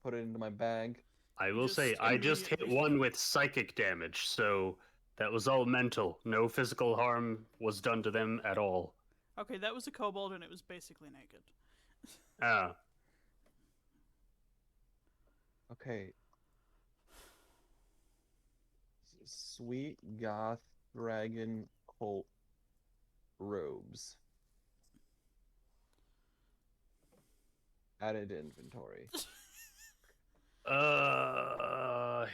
put it into my bag. I will Just say, I just hit immediately- one with psychic damage, so that was all mental. No physical harm was done to them at all. Okay, that was a kobold, and it was basically naked. Ah, Okay. Sweet goth dragon cult robes. Added inventory.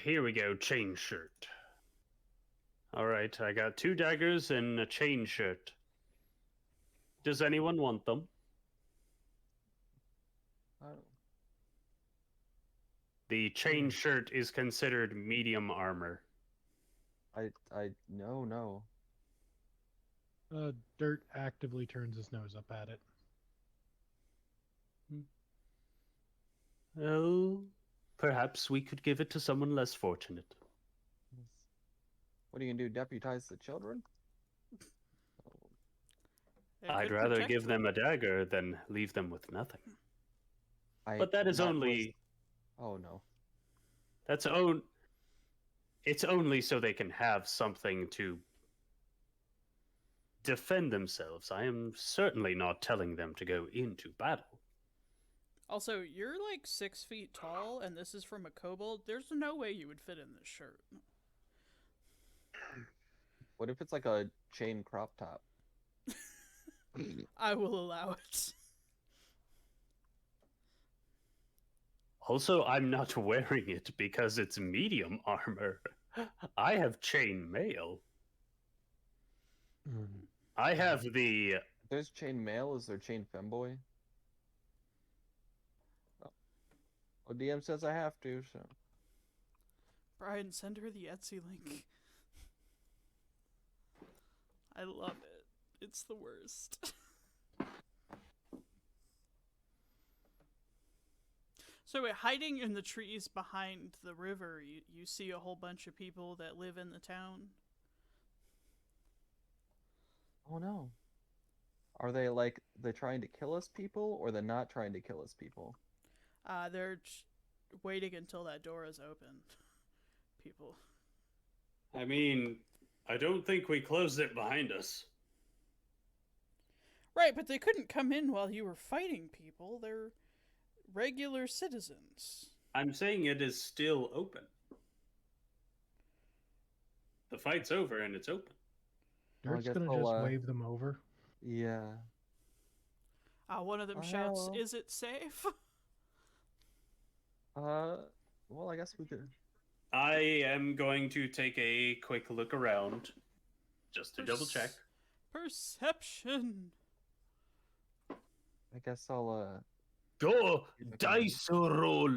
here we go, chain shirt. Alright, I got 2 daggers and a chain shirt. Does anyone want them? Oh. The chain shirt is considered medium armor. No. Dirt actively turns his nose up at it. Oh, perhaps we could give it to someone less fortunate. What are you gonna do? Deputize the children? It I'd could rather protect give them a dagger than leave them with nothing. I, But that is was- only... Oh no. It's only so they can have something to defend themselves. I am certainly not telling them to go into battle. Also, you're like 6 feet tall, and this is from a kobold. There's no way you would fit in this shirt. What if it's like a chain crop top? I will allow it. Also, I'm not wearing it because it's medium armor. I have chain mail. I have the... If there's chain male, is there chain femboy? Oh. Well, DM says I have to, so. Brian, send her the Etsy link. I love it. It's the worst. So hiding in the trees behind the river, you see a whole bunch of people that live in the town. Oh no. Are they like, they're trying to kill us people, or they're not trying to kill us people? They're waiting until that door is open. People. I mean, I don't think we closed it behind us. Right, but they couldn't come in while you were fighting people. They're regular citizens. I'm saying it is still open. The fight's over and it's open. Well, I Dirt's guess gonna I'll, just wave them over. Yeah. One of them Oh, shouts, hello. "Is it safe?" Well, I guess we could. I am going to take a quick look around just to double check. Perception. I guess I'll, Go dice roll.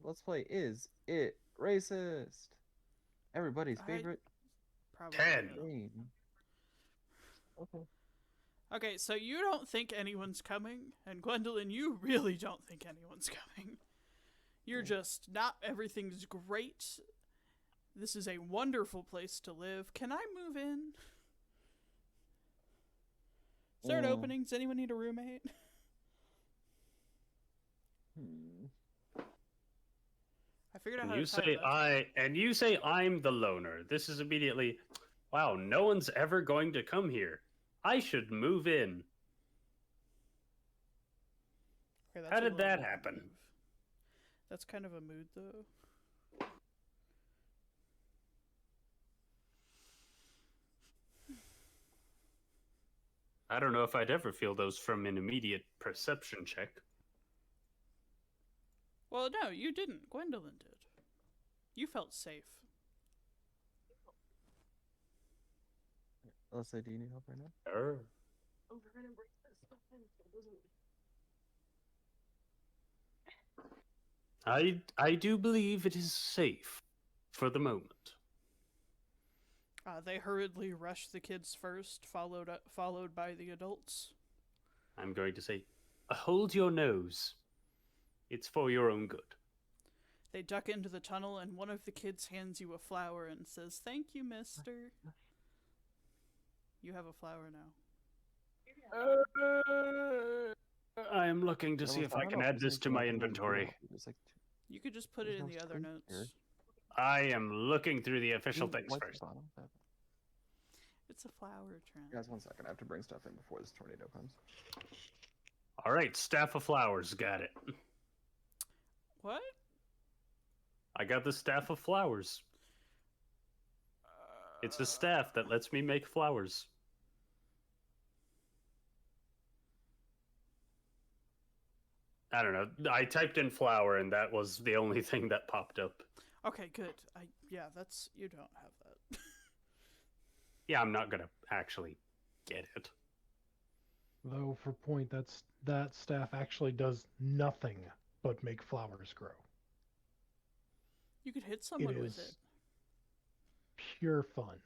let's play Is It Racist? Everybody's I- favorite Probably. 10. game. Okay. Okay, so you don't think anyone's coming, and Gwendolyn, you really don't think anyone's coming. You're just not. Everything's great. This is a wonderful place to live. Can I move in? Is there an opening? Does anyone need a roommate? I figured out how You to title say that. you say I'm the loner. This is immediately, wow, no one's ever going to come here. I should move in. Okay, that's How a did little that bit of a happen? move. That's kind of a mood, though. I don't know if I'd ever feel those from an immediate perception check. Well, no, you didn't. Gwendolyn did. You felt safe. Unless I do need help right now. Sure. Oh, we're gonna bring this stuff in so it doesn't. I do believe it is safe for the moment. They hurriedly rush the kids first, followed by the adults. I'm going to say, hold your nose. It's for your own good. They duck into the tunnel, and one of the kids hands you a flower and says, "Thank you, mister." You have a flower now. I am looking to see if I can add this to my inventory. You could just put it in the other notes. I am looking through the official things first. It's a flower, Trent. Guys, 1 second. I have to bring stuff in before this tornado comes. All right, staff of flowers. Got it. What? I got the staff of flowers. It's a staff that lets me make flowers. I don't know. I typed in flower, and that was the only thing that popped up. Okay, good. Yeah, that's you don't have that. Yeah, I'm not gonna actually get it. Though, for point, that staff actually does nothing but make flowers grow. You could hit someone with it. Pure fun.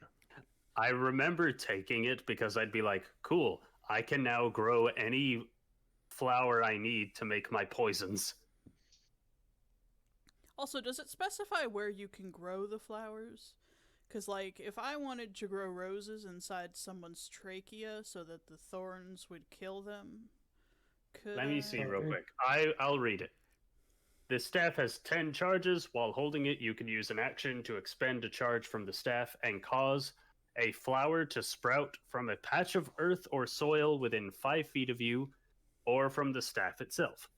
I remember taking it because I'd be like, cool, I can now grow any flower I need to make my poisons. Also, does it specify where you can grow the flowers? Because, like, if I wanted to grow roses inside someone's trachea so that the thorns would kill them, could Let me see real quick. I'll read it. This staff has 10 charges. While holding it, you can use an action to expend a charge from the staff and cause a flower to sprout from a patch of earth or soil within 5 feet of you, or from the staff itself.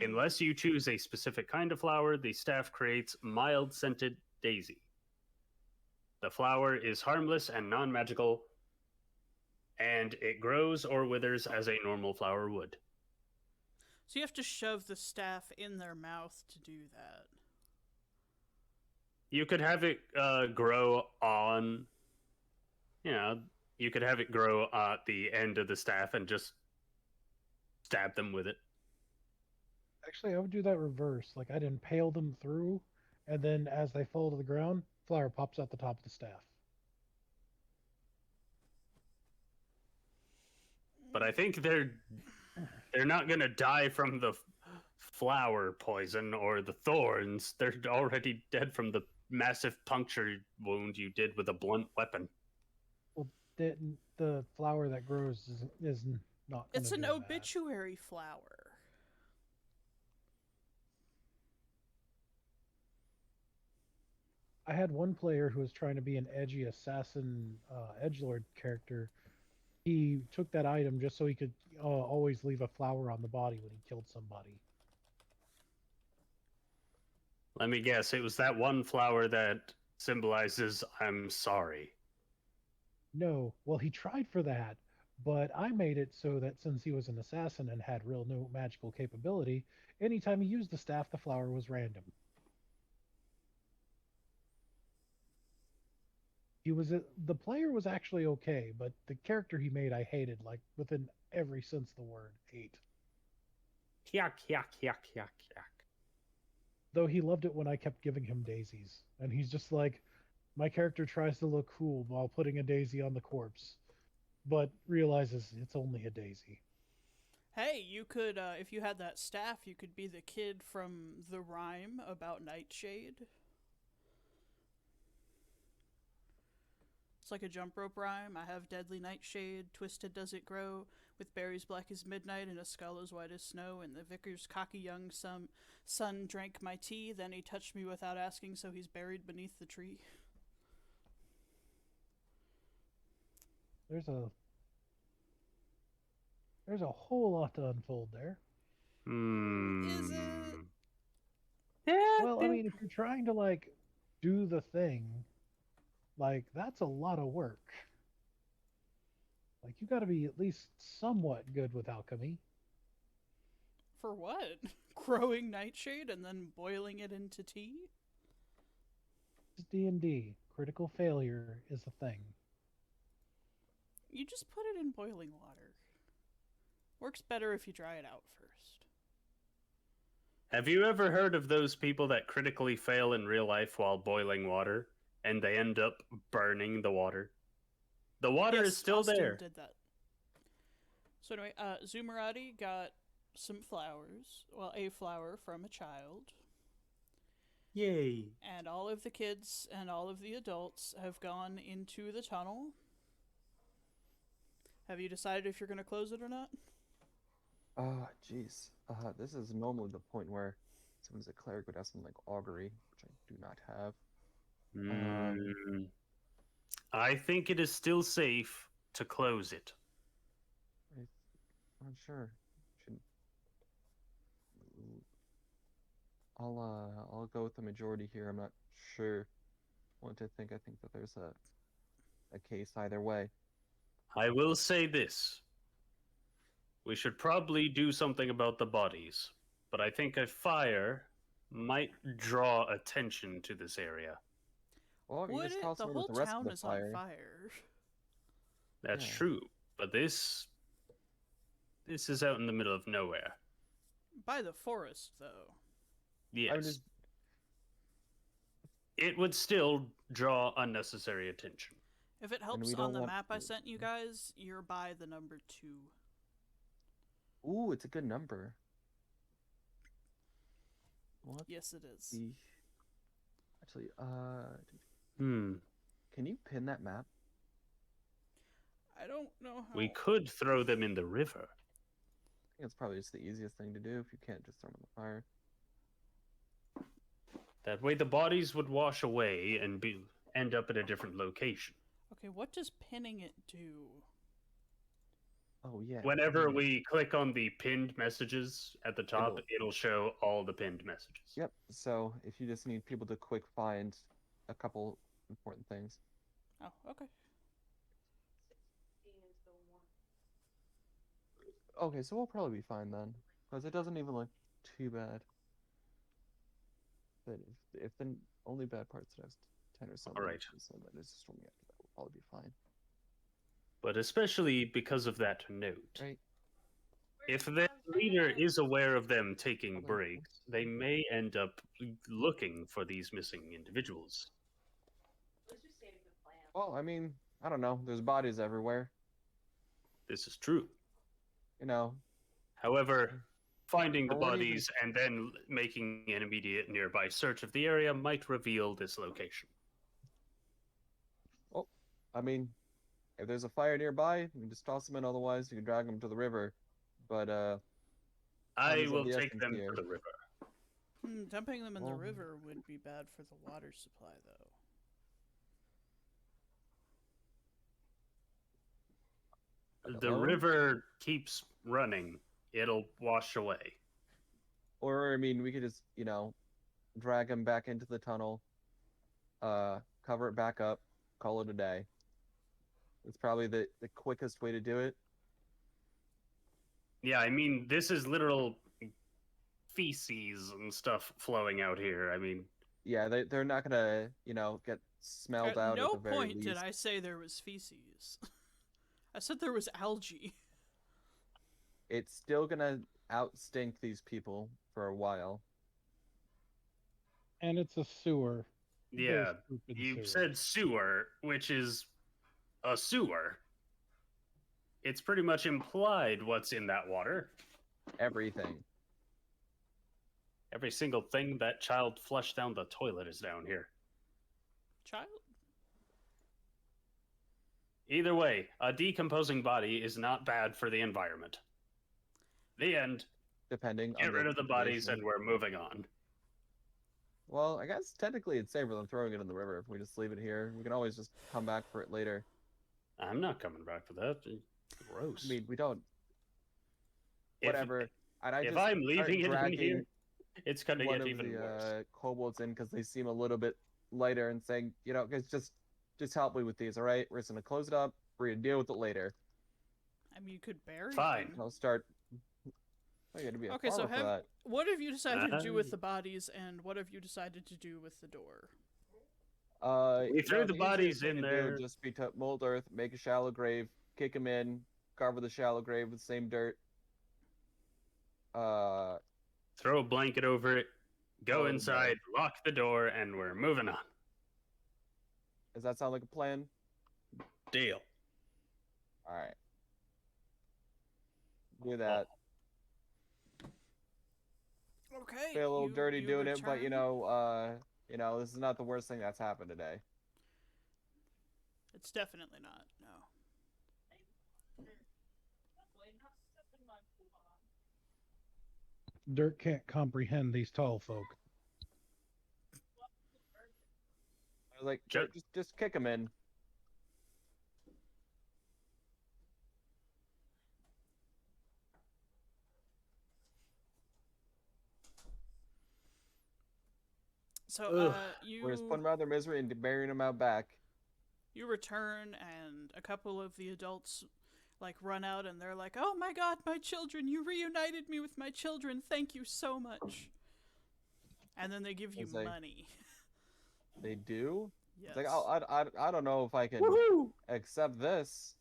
Unless you choose a specific kind of flower, the staff creates mild-scented daisy. The flower is harmless and non-magical, and it grows or withers as a normal flower would. So you have to shove the staff in their mouth to do that. You could have it grow on, you could have it grow at the end of the staff and just stab them with it. Actually, I would do that reverse. Like, I'd impale them through, and then as they fall to the ground, flower pops out the top of the staff. But I think they're not going to die from the flower poison or the thorns. They're already dead from the massive puncture wound you did with a blunt weapon. Well, the flower that grows is not. It's an obituary flower. I had one player who was trying to be an edgy assassin edgelord character. He took that item just so he could always leave a flower on the body when he killed somebody. Let me guess, it was that one flower that symbolizes I'm sorry. No, well, he tried for that, but I made it so that since he was an assassin and had no magical capability, anytime he used the staff, the flower was random. The player was actually okay, but the character he made I hated, like, within every sense of the word, hate. Yuck, yuck, yuck, yuck, yuck. Though he loved it when I kept giving him daisies. And he's just like, my character tries to look cool while putting a daisy on the corpse, but realizes it's only a daisy. Hey, you could, if you had that staff, you could be the kid from the rhyme about Nightshade. It's like a jump rope rhyme. I have deadly nightshade, twisted does it grow, with berries black as midnight and a skull as white as snow, and the vicar's cocky young son drank my tea, then he touched me without asking, so he's buried beneath the tree. There's a whole lot to unfold there. Is it? Well, I mean, if you're trying to, like, do the thing, like, that's a lot of work. Like, you gotta be at least somewhat good with alchemy. For what? Growing nightshade and then boiling it into tea? It's D&D. Critical failure is a thing. You just put it in boiling water. Works better if you dry it out first. Have you ever heard of those people that critically fail in real life while boiling water, and they end up burning the water? The water Yes, is still Austin there. did that. So anyway, Zoumaradi got some flowers. Well, a flower from a child. Yay. And all of the kids and all of the adults have gone into the tunnel. Have you decided if you're going to close it or not? Jeez. This is normally the point where someone's a cleric would have something like augury, which I do not have. I think it is still safe to close it. I'm not sure. Should... I'll go with the majority here. I'm not sure what to think. I think that there's a case either way. I will say this. We should probably do something about the bodies, but I think a fire might draw attention to this area. Well, you Would just it? toss The them in whole with the rest of town the is fire. on fire. That's Yeah. true, but this is out in the middle of nowhere. By the forest, though. Yes. I would just... It would still draw unnecessary attention. If it we helps don't on the want- map I sent you guys, you're by the number 2. Ooh, it's a good number. What Yes, it is. the... Actually, can you pin that map? I don't know how. We could throw them in the river. I think it's probably just the easiest thing to do if you can't just throw them in the fire. That way the bodies would wash away and end up at a different location. Okay, what does pinning it do? Oh, yeah. Whenever we click on the pinned messages at the top, it'll show all the pinned messages. Yep, so if you just need people to quick find a couple important things. Oh, okay. Okay, so we'll probably be fine then. Because it doesn't even look too bad. But if the only bad parts that have 10 or something, Alright. so that is storming after that, will probably be fine. But especially because of that note. Right? If the leader is aware of them taking breaks, they may end up looking for these missing individuals. Well, I mean, I don't know. There's bodies everywhere. This is true. You know, However, finding the Or what do you bodies and then making an immediate nearby search of the area might reveal this location. I mean, if there's a fire nearby, you can just toss them in. Otherwise, you can drag them to the river. But, I Time is of will the take essence them here. to the river. Dumping them in the Well- river would be bad for the water supply, though. The Hello? river keeps running. It'll wash away. or, I mean, we could just, you know, drag them back into the tunnel, cover it back up, call it a day. It's probably the quickest way to do it. Yeah, I mean, this is literal feces and stuff flowing out here. I mean, Yeah, they're not gonna, you know, get smelled At out no at the very point least. did I say there was feces. I said there was algae. It's still gonna outstink these people for a while. And it's a sewer. yeah, There's poop in you sewers. said sewer, which is a sewer. It's pretty much implied what's in that water. Everything. Every single thing that child flushed down the toilet is down here. Child? Either way, a decomposing body is not bad for the environment. The end. Depending Get on rid of the bodies situation. and we're moving on. Well, I guess technically it's safer than throwing it in the river if we just leave it here. We can always just come back for it later. I'm not coming back for that. Gross. I mean, we don't. If- Whatever. And I If just I'm start leaving it in dragging here, it's gonna one get of even the worse. kobolds in because they seem a little bit lighter and saying, you know, guys, just help me with these, all right? We're just gonna close it up. We're gonna deal with it later. I mean, you could bury Fine. them. And I'll start. I gotta be a Okay, so farmer for that. what have you decided to do with Uh, the bodies, and what have you decided to do with the door? We threw the easiest bodies thing in to do there. would just be to mold earth, make a shallow grave, kick him in, cover the shallow grave with the same dirt. Throw a blanket over it, go Oh, no. inside, lock the door, and we're moving on. Does that sound like a plan? Deal. All right. Do that. Okay. Feel a little dirty you doing it, but return. this is not the worst thing that's happened today. It's definitely not. No. Dirt can't comprehend these tall folk. I was like, Sure. just kick him in. So Ugh. We're just putting him out of their misery and burying him out back. you return, and a couple of the adults like run out, and they're like, "Oh my God, my children! You reunited me with my children. Thank you so much." And then they give you It's like- money. They do? Yes. It's like, I don't know if I can accept this.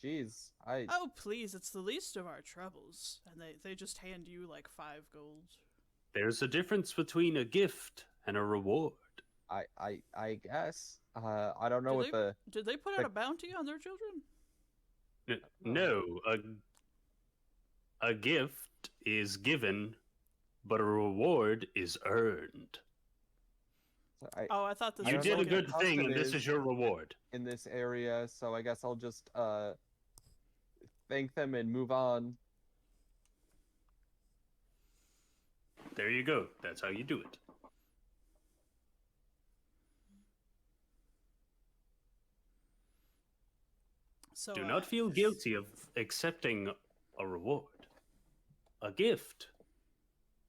Jeez. Oh please, it's the least of our troubles. And they just hand you like 5 gold. There's a difference between a gift and a reward. I guess. I don't know Did they put out a bounty on their children? No, a gift is given, but a reward is earned. Oh, I thought this I You was don't did a know like good what thing, cost and it this is. is your reward. in this area, so I guess I'll just thank them and move on. There you go. That's how you do it. So, Do not feel guilty of accepting a reward. A gift.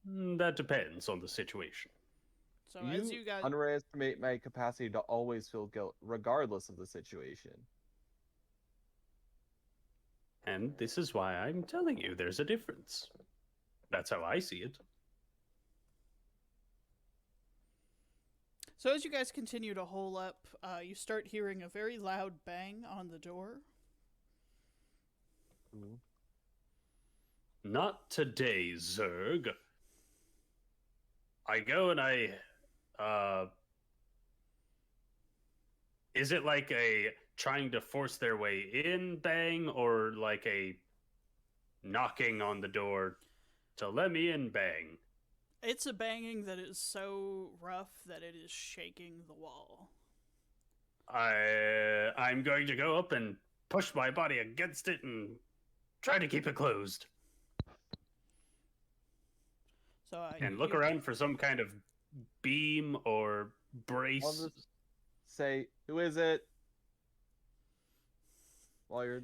That depends on the situation. So as you guys, underestimate my capacity to always feel guilt, regardless of the situation. And this is why I'm telling you there's a difference. That's how I see it. so as you guys continue to hole up, you start hearing a very loud bang on the door. Ooh. Not today, Zerg. I go and is it like a trying to force their way in bang, or like a knocking on the door to let me in bang? It's a banging that is so rough that it is shaking the wall. I'm going to go up and push my body against it and try to keep it closed. So And look around for some kind of beam or brace. I'll just say, who is it? While you're,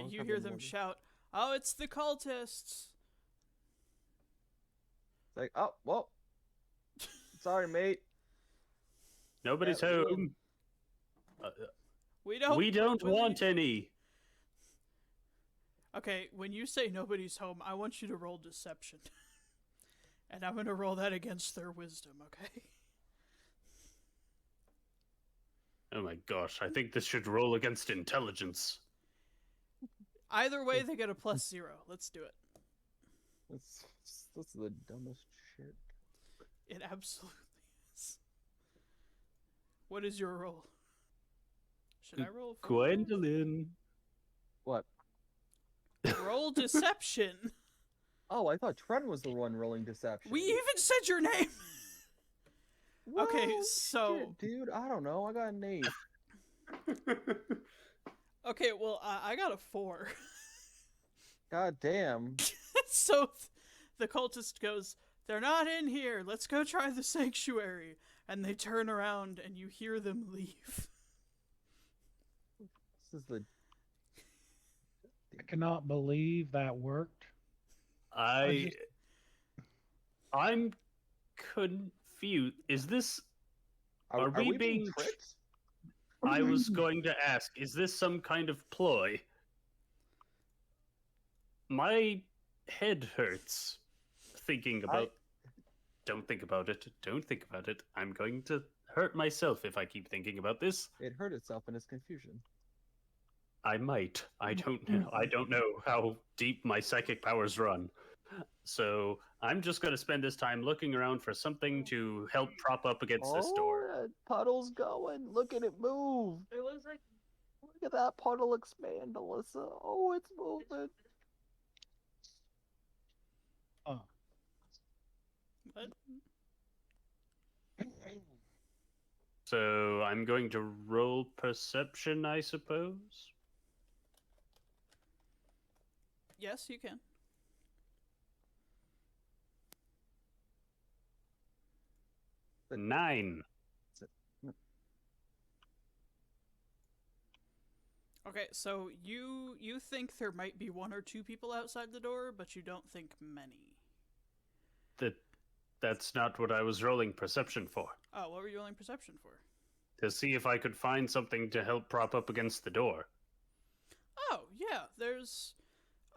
you hear them shout, "Oh, it's the cultists!" It's like, oh, well, sorry, mate. Nobody's Yeah, we home. We don't. We don't believe- want any. Okay, when you say nobody's home, I want you to roll deception. And I'm going to roll that against their wisdom, okay? Oh my gosh, I think this should roll against intelligence. Either way, they get a +0. Let's do it. This is the dumbest shit. It absolutely is. What is your roll? Should I roll? for- Gwendolyn. What? Roll deception. Oh, I thought Trent was the one rolling deception. We even said your name. Okay, Well, so- shit, dude, I don't know. I got an 8. Okay, well, I got a 4. God damn. So the cultist goes, "They're not in here. Let's go try the sanctuary." And they turn around and you hear them leave. This is the. I cannot believe that worked. I'm confused. Is this? Are we being tricked? I was going to ask, is this some kind of ploy? My head hurts thinking about. Don't think about it. Don't think about it. I'm going to hurt myself if I keep thinking about this. It hurt itself in its confusion. I might. I don't know. I don't know how deep my psychic powers run. So I'm just going to spend this time looking around for something to help prop up against this door. that puddle's going. Look at it move. It was like Look at that puddle expand, Alyssa. Oh, it's moving. Oh. What? So I'm going to roll perception, I suppose. Yes, you can. The 9. Okay, so you think there might be 1 or 2 people outside the door, but you don't think many. That's not what I was rolling perception for. Oh, what were you rolling perception for? To see if I could find something to help prop up against the door. Oh, yeah, there's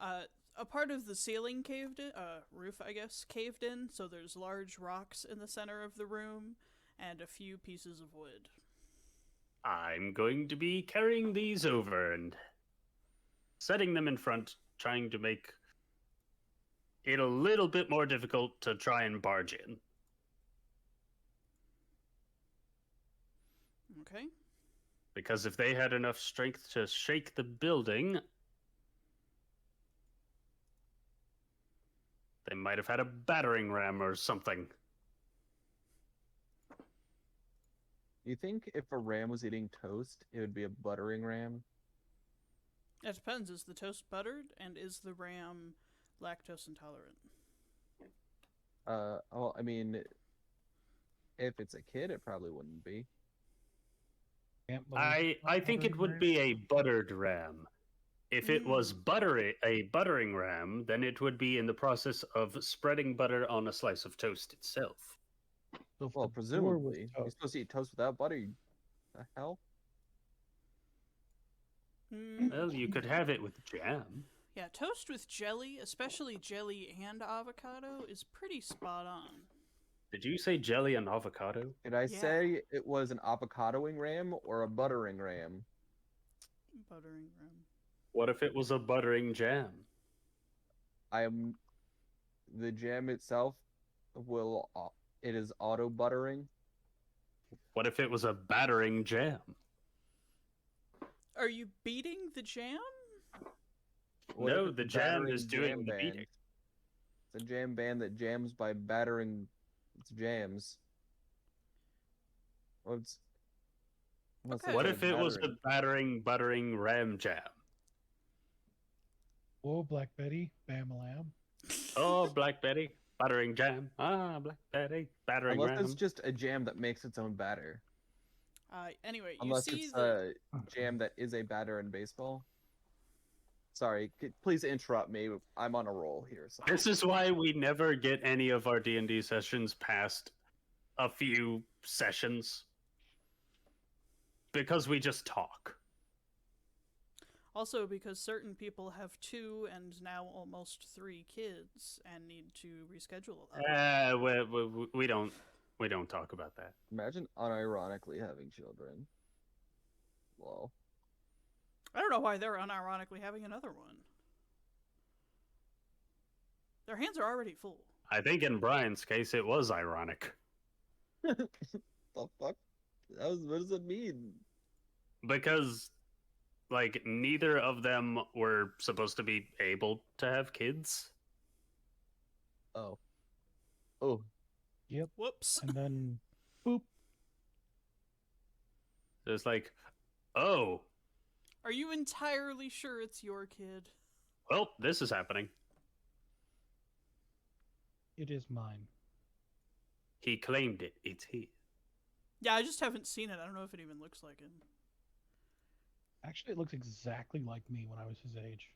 a part of the ceiling caved in, roof, I guess, caved in, so there's large rocks in the center of the room and a few pieces of wood. I'm going to be carrying these over and setting them in front, trying to make it a little bit more difficult to try and barge in. Okay. Because if they had enough strength to shake the building, they might have had a battering ram or something. You think if a ram was eating toast, it would be a buttering ram? It depends. Is the toast buttered, and is the ram lactose intolerant? Well, I mean, if it's a kid, it probably wouldn't be. I think it would be a buttered ram. If it was a buttering ram, then it would be in the process of spreading butter on a slice of toast itself. So if Well, the door was presumably. You're toast- supposed to eat toast without butter? The hell? Well, you could have it with jam. Yeah, toast with jelly, especially jelly and avocado, is pretty spot on. Did you say jelly and avocado? Did I Yeah. say it was an avocadoing ram or a buttering ram? Buttering ram. What if it was a buttering jam? The jam itself it is auto buttering. What if it was a battering jam? Are you beating the jam? What if No, it's the a jam battering is doing jam the band? beating. It's a jam band that jams by battering its jams. Unless Okay. it's What a if it was a battering- buttering ram jam? Whoa, Black Betty, Bam Lamb. Oh, Black Betty, battering jam. Ah, Black Betty, battering Unless ram. it's just a jam that makes its own batter. Anyway, you Unless see it's the... a jam that is a batter in baseball. Sorry, please interrupt me. I'm on a roll here. So. This is why we never get any of our D&D sessions past a few sessions. Because we just talk. Also, because certain people have 2 and now almost 3 kids and need to reschedule a lot. We don't talk about that. Imagine unironically having children. Well, I don't know why they're unironically having another one. Their hands are already full. I think in Brian's case it was ironic. the fuck? What does it mean? Because, like, neither of them were supposed to be able to have kids. Oh. Whoops. And then, boop. It's like, oh, Are you entirely sure it's your kid? well, this is happening. It is mine. He claimed it. It's his. Yeah, I just haven't seen it. I don't know if it even looks like him. Actually, it looks exactly like me when I was his age.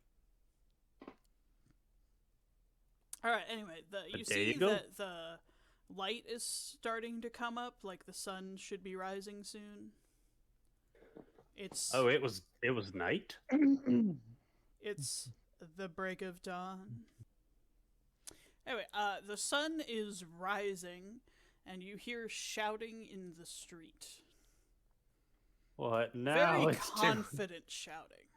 All right. Anyway, you there see you go. that the light is starting to come up. Like the sun should be rising soon. It's Oh, it was night? it's the break of dawn. Anyway, the sun is rising, and you hear shouting in the street. What now? Very It's too- confident shouting.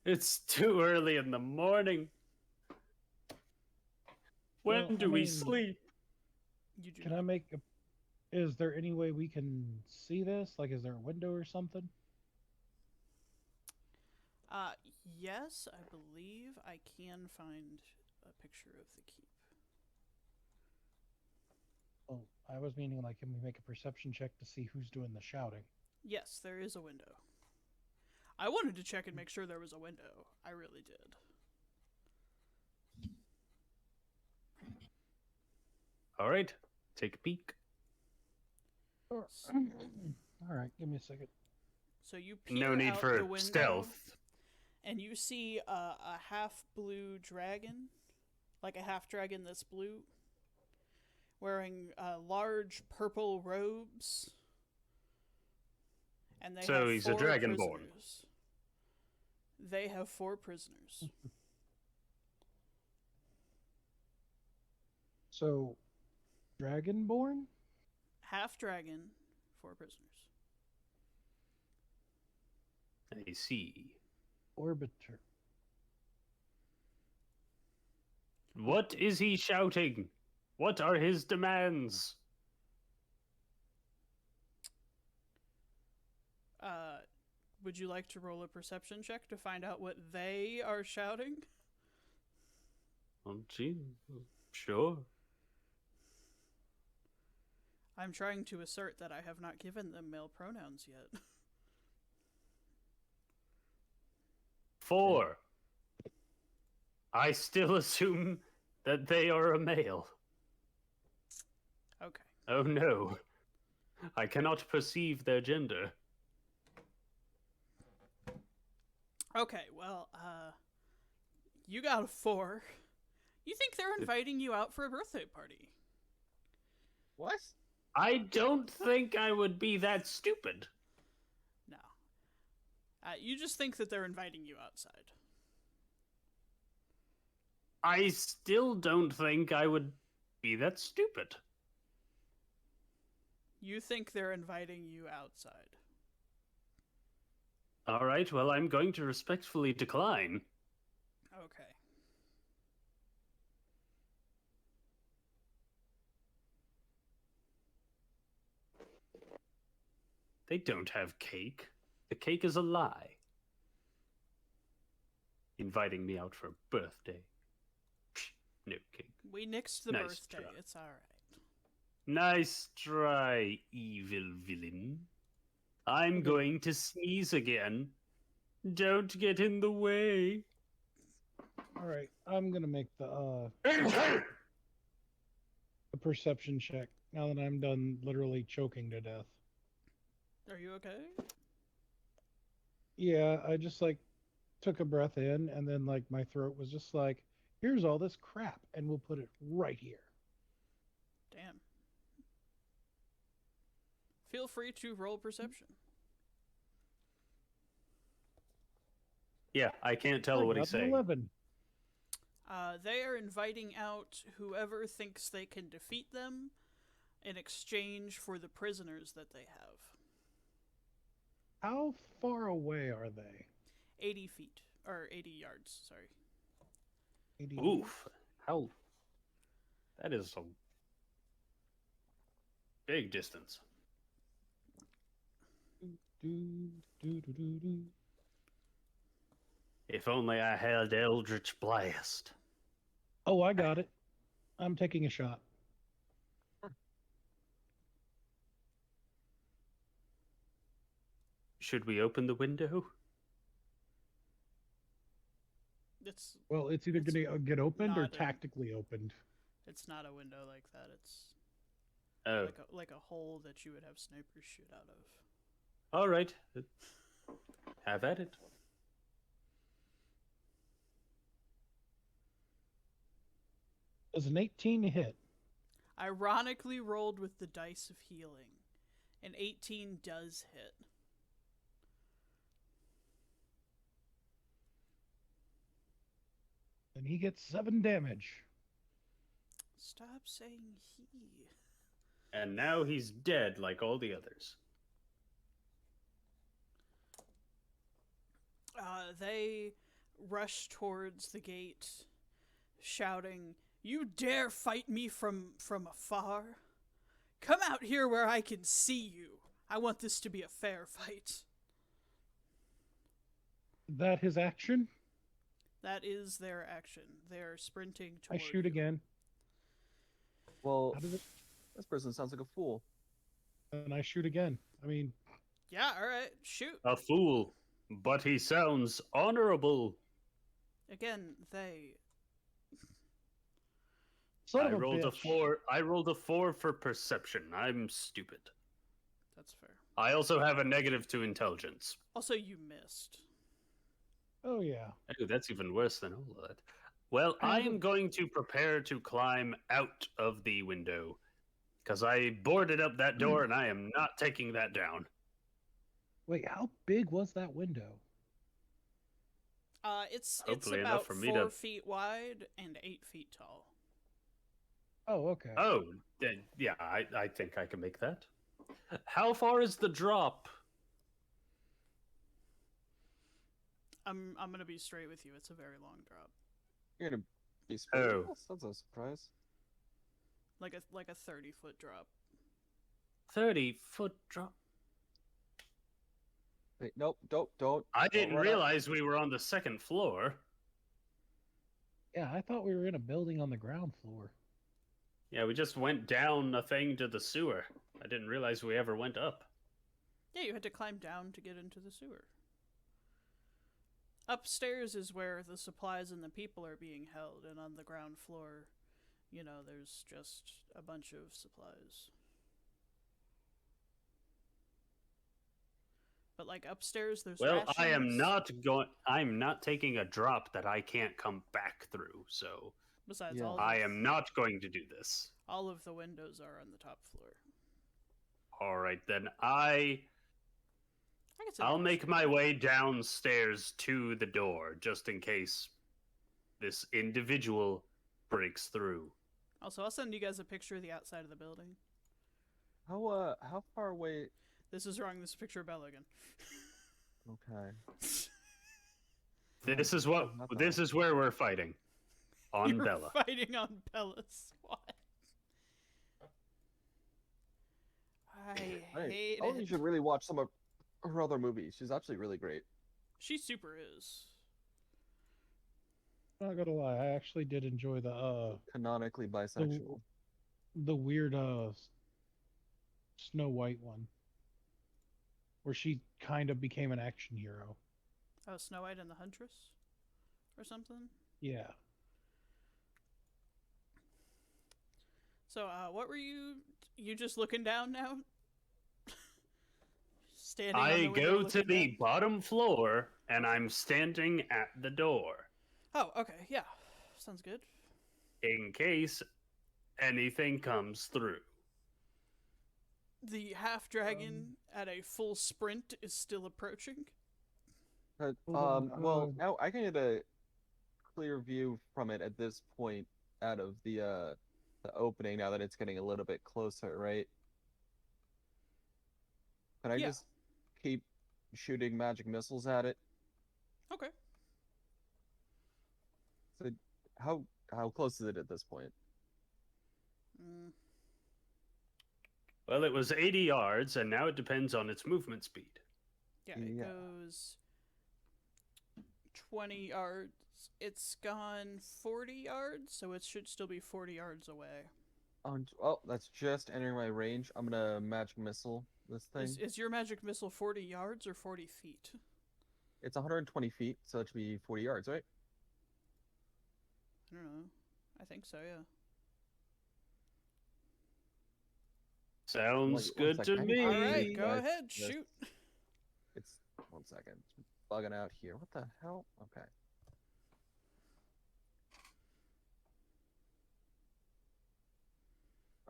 It's too early in the morning. When Well, I do we mean, sleep? You do Can not. I make a? Is there any way we can see this? Like, is there a window or something? Yes, I believe I can find a picture of the keep. Oh, I was meaning like, can we make a perception check to see who's doing the shouting? Yes, there is a window. I wanted to check and make sure there was a window. I really did. All right, take a peek. All right, give me a second. So you peer No need out for the window, stealth. and you see a half blue dragon, like a half dragon that's blue, wearing large purple robes. And they So have he's a 4 dragonborn. prisoners. They have 4 prisoners. So, Dragonborn? Half dragon, 4 prisoners. I see. Orbiter. What is he shouting? What are his demands? Would you like to roll a perception check to find out what they are shouting? Oh, gee, sure. I'm trying to assert that I have not given them male pronouns yet. 4. I still assume that they are a male. Okay. Oh no. I cannot perceive their gender. Okay, well, you got a 4. You think they're inviting you out for a birthday party? What? I don't think I would be that stupid. No. You just think that they're inviting you outside. I still don't think I would be that stupid. You think they're inviting you outside. All right, well, I'm going to respectfully decline. Okay. They don't have cake. The cake is a lie. Inviting me out for a birthday. Psh, no cake. We nixed the Nice birthday. try. It's alright. Nice try, evil villain. I'm going to sneeze again. Don't get in the way. All right, I'm gonna make the perception check now that I'm done literally choking to death. Are you okay? Yeah, I just like took a breath in and then like my throat was just like, here's all this crap and we'll put it right here. Damn. Feel free to roll perception. Yeah, I can't tell I what got he's an saying. 11. They are inviting out whoever thinks they can defeat them in exchange for the prisoners that they have. How far away are they? 80 feet. Or 80 yards, sorry. 80 Oof. How? That is a big distance. Do, do, do, do, do. If only I had Eldritch Blast. Oh, I got it. I'm taking a shot. Should we open the window? It's Well, it's either It's going to get opened or not a- tactically opened. it's not a window like that. It's Oh, like a hole that you would have snipers shoot out of. all right. Have at it. Does an 18 hit? Ironically rolled with the dice of healing. An 18 does hit. And he gets 7 damage. Stop saying he. And now he's dead like all the others. They rush towards the gate, shouting, "You dare fight me from afar? Come out here where I can see you. I want this to be a fair fight." That his action? That is their action. They're sprinting I toward shoot you. again. Well, How does it? this person sounds like a fool. And I shoot again. I mean, Yeah, all right, shoot. A fool, but he sounds honorable. Again, they. son I of a rolled a bitch. 4. I rolled a 4 for perception. I'm stupid. That's fair. I also have a negative to intelligence. Also, you missed. Oh yeah. Oh, that's even worse than all of that. Well, I am going to prepare to climb out of the window because I boarded up that door and I am not taking that down. Wait, how big was that window? It's Hopefully enough about for me 4 to- feet wide and 8 feet tall. Oh, okay. Oh, then, yeah, I think I can make that. How far is the drop? I'm gonna be straight with you. It's a very long drop, You're gonna be Oh. speechless? That's a surprise. like a 30-foot drop. 30-foot drop. Wait, nope, don't. I didn't run up. realize we were on the second floor. Yeah, I thought we were in a building on the ground floor. Yeah, we just went down a thing to the sewer. I didn't realize we ever went up. Yeah, you had to climb down to get into the sewer. Upstairs is where the supplies and the people are being held, and on the ground floor, there's just a bunch of supplies. But like upstairs, there's Well, I am rations. not going. I'm not taking a drop that I can't come back through. So Besides, Yeah. I am not going to do this. all of the windows are on the top floor. All right, then I can say I'll that. make my way downstairs to the door just in case this individual breaks through. Also, I'll send you guys a picture of the outside of the building. How far away? This is wrong. This is a picture of Bella again. Okay. This is Not that This is where we're fighting on You're Bella. fighting on Bella's squad. I Hey, hate you it. should really watch some of her other movies. She's actually really great. She super is. Not gonna lie, I actually did enjoy Canonically bisexual. the weird Snow White one, where she kind of became an action hero. Oh, Snow White and the Huntress? Or something? Yeah. So, what were you... You just looking down now? Standing on I the window go to looking the down? bottom floor and I'm standing at the door Oh, okay, yeah. Sounds good. in case anything comes through. The half-dragon at a full sprint is still approaching. But, Hold on, well, now I can get a clear view from it at this point out of the opening now that it's getting a little bit closer, right? Can I Yeah. just keep shooting magic missiles at it? Okay. So how close is it at this point? Mm, Well, it was 80 yards and now it depends on its movement speed. yeah, it Yeah. goes 20 yards. It's gone 40 yards, so it should still be 40 yards away. Oh, that's just entering my range. I'm gonna magic missile this thing. Is your magic missile 40 yards or 40 feet? It's 120 feet, so it should be 40 yards, right? I don't know. I think so, yeah. Sounds Wait, one good to second. me. All right, go Guys, ahead, yes. shoot. It's 1 second. It's bugging out here. What the hell? Okay.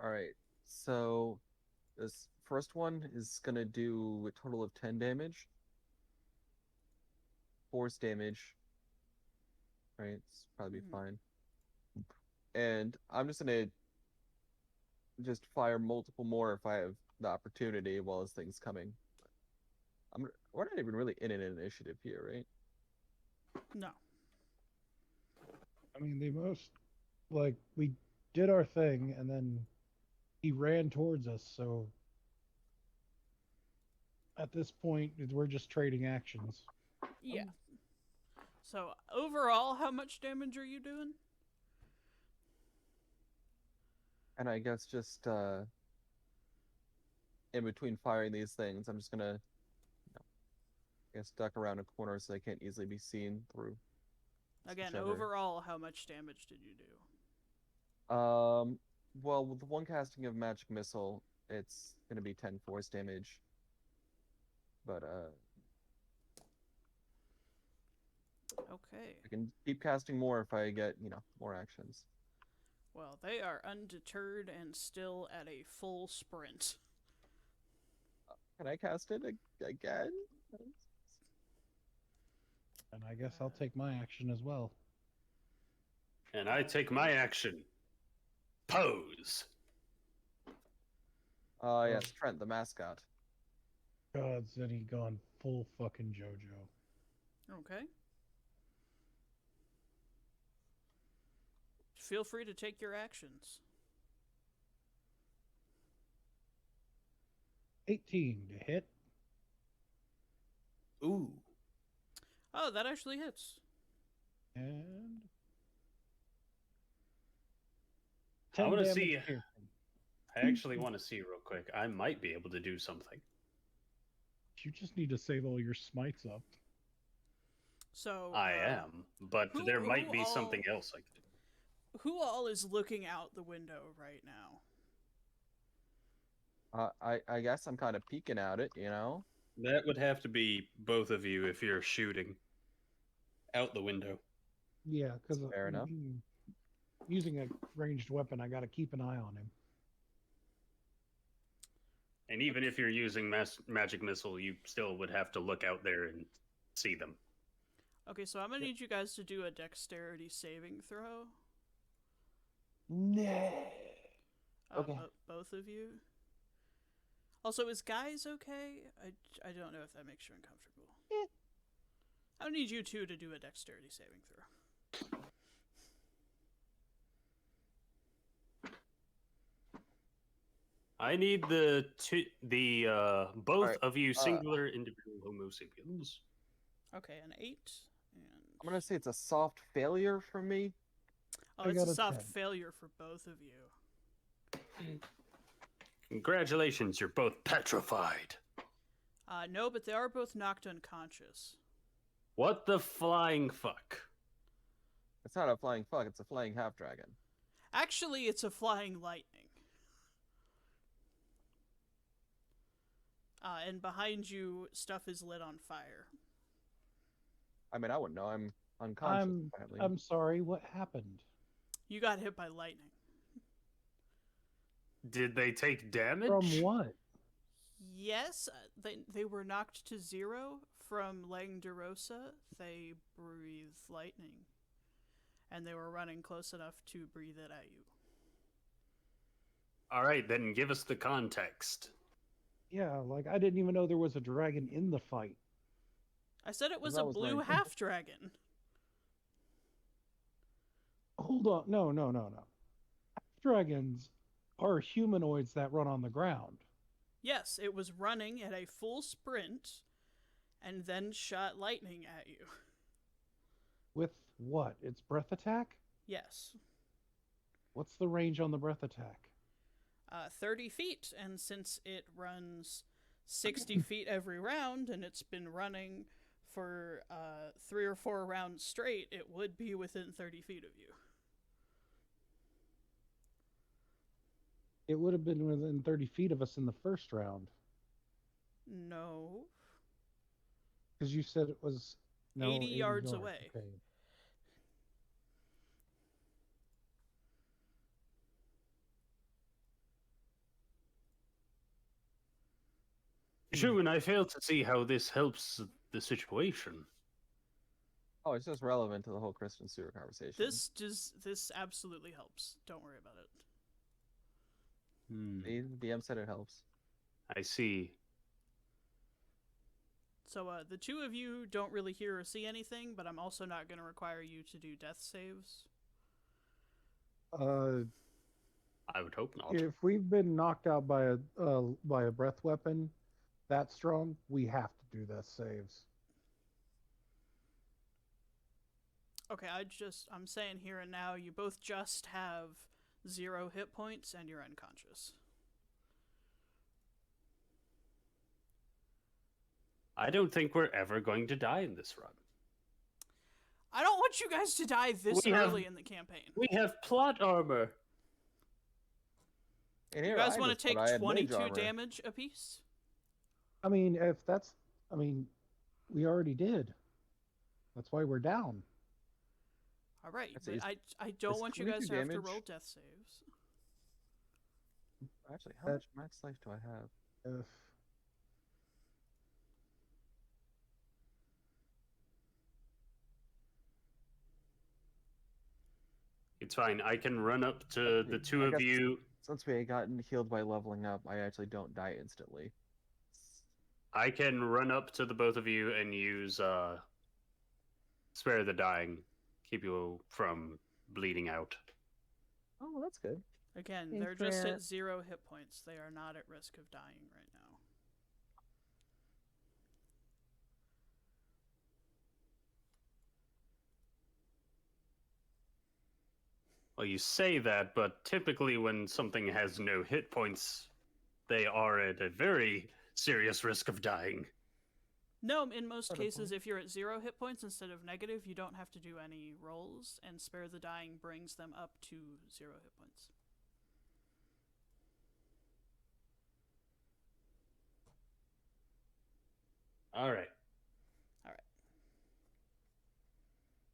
All right. So this first one is gonna do a total of 10 damage. Force damage. Right, it's probably Mhm. fine. And I'm just gonna just fire multiple more if I have the opportunity while this thing's coming. We're not even really in an initiative here, right? No. I mean, the most like we did our thing, and then he ran towards us. So at this point, we're just trading actions. Yeah. So overall, how much damage are you doing? And I guess just in between firing these things, I'm just gonna, I guess, duck around a corner so they can't easily be seen through. Again, whichever. overall, how much damage did you do? Well, with the one casting of magic missile, it's gonna be 10 force damage. But Okay. I can keep casting more if I get, more actions. Well, they are undeterred and still at a full sprint. Can I cast it again? And I guess I'll take my action as well. And I take my action. Pose. Yes, Trent, the mascot. God's then he gone full fucking JoJo. Okay. Feel free to take your actions. 18 to hit. Ooh. Oh, that actually hits. And I 10 want to damage see. piercing. I actually want to see real quick. I might be able to do something. You just need to save all your smites up. So I am, but who- there might who be something all- else I could do. Who all is looking out the window right now? I guess I'm kind of peeking at it, That would have to be both of you if you're shooting out the window. Yeah, because Fair enough. Using a ranged weapon, I got to keep an eye on him. And even if you're using magic missile, you still would have to look out there and see them. Okay, so I'm gonna need you guys to do a dexterity saving throw. No. Okay. Both of you. Also, is guys okay? I don't know if that makes you uncomfortable. I need you two to do a dexterity saving throw. I need both Alright, of you singular individual Homo sapiens. Okay, an 8. And I'm gonna say it's a soft failure for me. oh, I it's a got a soft 10. failure for both of you. Congratulations, you're both petrified. No, but they are both knocked unconscious. What the flying fuck? It's not a flying fuck, it's a flying half dragon. Actually, it's a flying lightning. And behind you, stuff is lit on fire. I mean, I wouldn't know. I'm unconscious. Apparently. I'm sorry, what happened? You got hit by lightning. Did they take damage? From what? Yes, they were knocked to 0 from Langderosa. They breathe lightning. And they were running close enough to breathe it at you. All right, then give us the context. Yeah, like I didn't even know there was a dragon in the fight. I said it was That a was blue my- half dragon. Hold on, no. Dragons are humanoids that run on the ground. Yes, it was running at a full sprint and then shot lightning at you. With what? Its breath attack? Yes. What's the range on the breath attack? 30 feet, and since it runs 60 feet every round, and it's been running for 3 or 4 rounds straight, it would be within 30 feet of you. It would have been within 30 feet of us in the first round. No. Because you said it was 80 yards away. Okay. True, and I fail to see how this helps the situation. Oh, it's just relevant to the whole Kristen Stewart conversation. This absolutely helps. Don't worry about it. The DM said it helps. I see. So the two of you don't really hear or see anything, but I'm also not going to require you to do death saves. I would hope not. If we've been knocked out by a breath weapon that strong, we have to do the saves. Okay, I'm saying here and now, you both just have 0 hit points and you're unconscious. I don't think we're ever going to die in this run. I don't want you guys to die this early in the campaign. We have plot armor. And You here guys I want just to take thought I had mage 22 armor. damage apiece? I mean, we already did. That's why we're down. All right, That's but is- I don't is want you guys 22 to have to damage? roll death saves. Actually, how much max life do I have? If It's fine. I can run up to the two I of guess you. Since we had gotten healed by leveling up, I actually don't die instantly. I can run up to the both of you and use Spare the Dying. Keep you from bleeding out. Oh, well, that's good. Again, Thanks, they're just Trent. at 0 hit points. They are not at risk of dying right now. Well, you say that, but typically when something has no hit points, they are at a very serious risk of dying. No, in most Not a cases, point. if you're at 0 hit points instead of negative, you don't have to do any rolls, and Spare the Dying brings them up to 0 hit points. All right.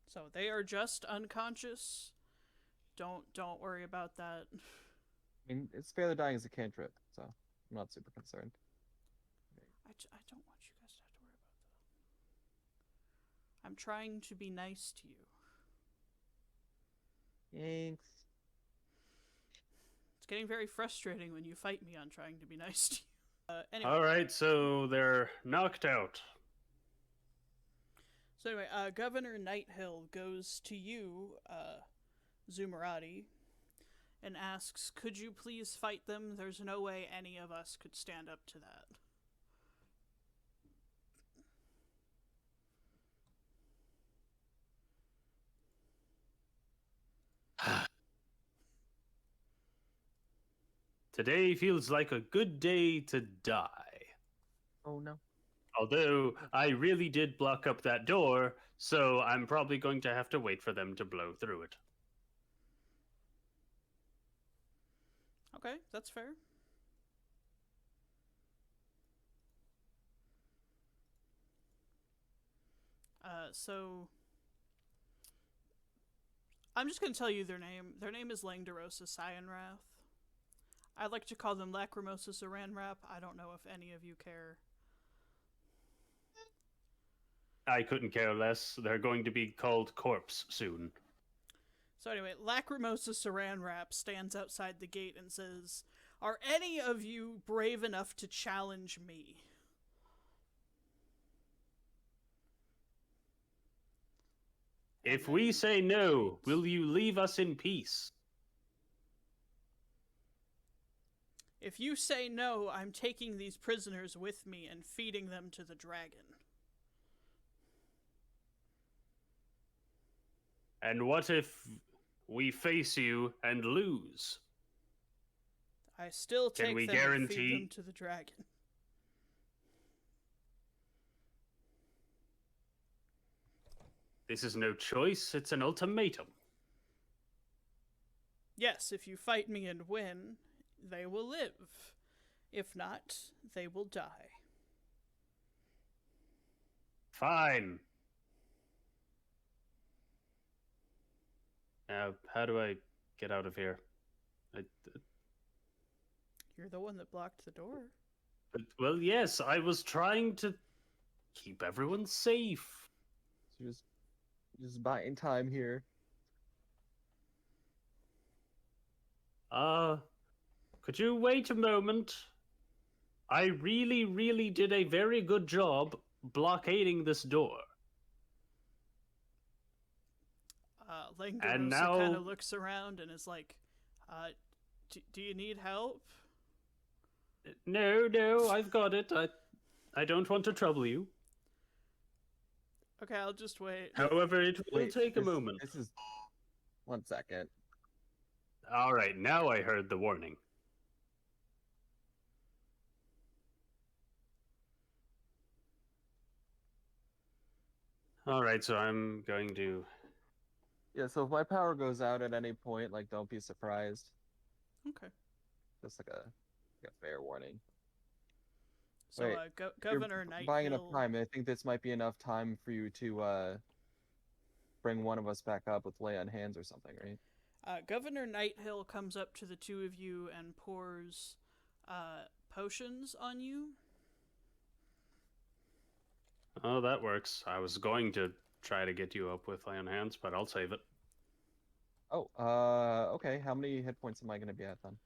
So they are just unconscious. Don't worry about that. I mean, it's Spare the Dying is a cantrip, so I'm not super concerned. I don't want you guys to have to worry about that. I'm trying to be nice to you. Thanks. It's getting very frustrating when you fight me on trying to be nice to you. Anyway. All right, so they're knocked out. So anyway, Governor Nighthill goes to you, Zoumaradi, and asks, could you please fight them? There's no way any of us could stand up to that. Today feels like a good day to die. Oh no. Although I really did block up that door, so I'm probably going to have to wait for them to blow through it. Okay, that's fair. So I'm just going to tell you their name. Their name is Langdarosa Cyanrath. I like to call them Lacrimosa Saranrap. I don't know if any of you care. I couldn't care less. They're going to be called Corpse soon. So anyway, Lacrimosa Saranrap stands outside the gate and says, are any of you brave enough to challenge me? If we say no, will you leave us in peace? If you say no, I'm taking these prisoners with me and feeding them to the dragon. And what if we face you and lose? I still Can take we them and guarantee- feed them to the dragon. This is no choice, it's an ultimatum. Yes, if you fight me and win, they will live. If not, they will die. Fine. Now, how do I get out of here? You're the one that blocked the door. Well, yes, I was trying to keep everyone safe. So just buying time here. Could you wait a moment? I really, really did a very good job blockading this door. Langarosa And now- kind of looks around and is like, do you need help? No, I've got it. I don't want to trouble you. Okay, I'll just wait. However, it will Wait, take a moment. This is 1 second. All right, now I heard the warning. All right, so I'm going to... Yeah, so if my power goes out at any point, like, don't be surprised. Okay. Just like a fair warning. So, Wait, Governor You're buying enough Nighthill. time. I think this might be enough time for you to bring one of us back up with lay on hands or something, right? Governor Nighthill comes up to the two of you and pours potions on you. Oh, that works. I was going to try to get you up with lay on hands, but I'll save it. Oh, okay. How many hit points am I going to be at then?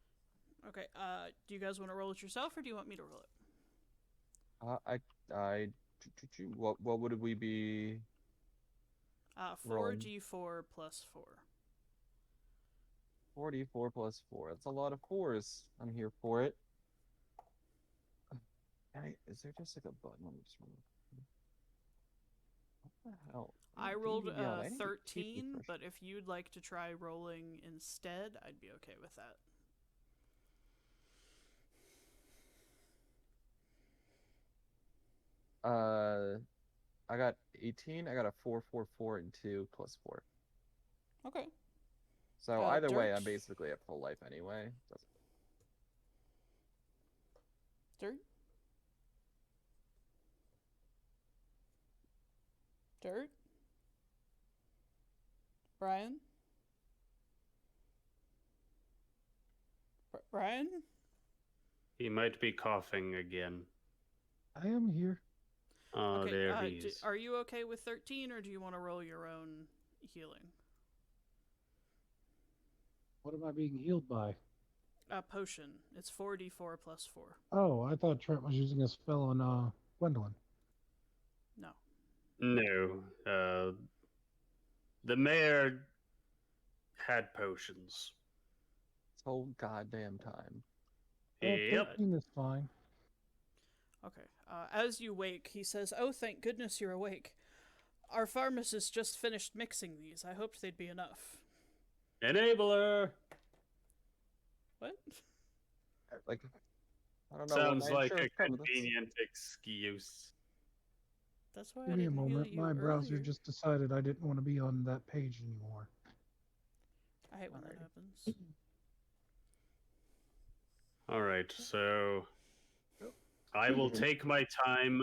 Okay, do you guys want to roll it yourself, or do you want me to roll it? What would we be? 4d4 plus 4. 44 plus 4. That's a lot of fours. I'm here for it. Is there just like a button on this one? What the hell? I rolled D&D Beyond. I need to keep 13, refreshing. but if you'd like to try rolling instead, I'd be okay with that. I got 18. I got a 4, 4, 4, and 2 plus 4. Okay. So either way, Dirt? I'm basically at full life anyway. Dirt? Dirt? Brian? Brian? He might be coughing again. I am here. Oh, Okay, there he is. are you okay with 13, or do you want to roll your own healing? What am I being healed by? A potion. It's 4d4 plus 4. Oh, I thought Trent was using a spell on Gwendolyn. No. No, the mayor had potions. This whole goddamn time. Yep. 13 is fine. Okay. As you wake, he says, "Oh, thank goodness you're awake. Our pharmacist just finished mixing these. I hoped they'd be enough." Enabler! What? Like, I don't know. Sounds like a insurance covered this. convenient excuse. That's why I Give me a didn't heal moment. you My browser earlier. just decided I didn't want to be on that page anymore. I hate when that Alright. happens. Alright, so... I will take my time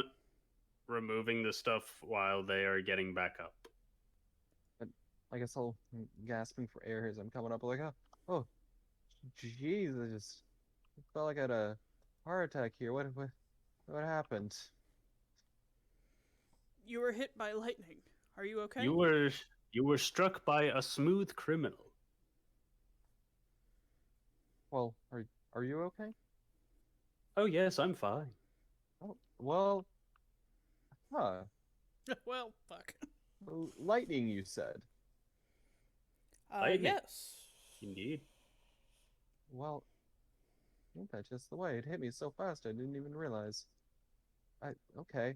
removing the stuff while they are getting back up. I guess I'm gasping for air as I'm coming up. Like, oh, jeez! I just felt like I had a heart attack here. What happened? You were hit by lightning. Are you okay? You were struck by a smooth criminal. Well, are you okay? Oh yes, I'm fine. Oh, well, huh? Well, fuck. Lightning, you said. Lightning. Yes. Indeed. Well, I think that's just the way. It hit me so fast I didn't even realize. Okay.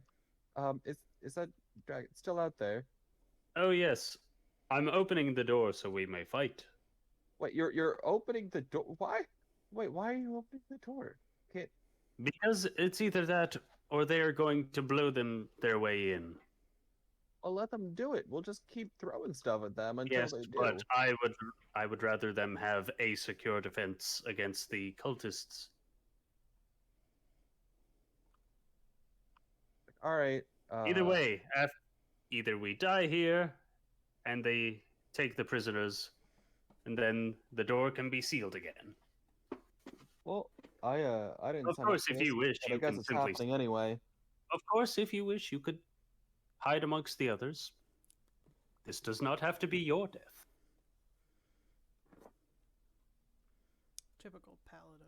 Is that dragon still out there? Oh yes. I'm opening the door so we may fight. Wait, you're opening the door? Why? Wait, why are you opening the door? Can't. Because it's either that or they are going to blow them their way in. I'll let them do it. We'll just keep throwing stuff at them until Yes, they do. but I would rather them have a secure defense against the cultists. All right. Either way, either we die here, and they take the prisoners, and then the door can be sealed again. Well, I didn't. Of sign up course, for if this, you wish, but I you guess can it's simply. happening anyway. Of course, if you wish, you could hide amongst the others. This does not have to be your death. Typical paladin.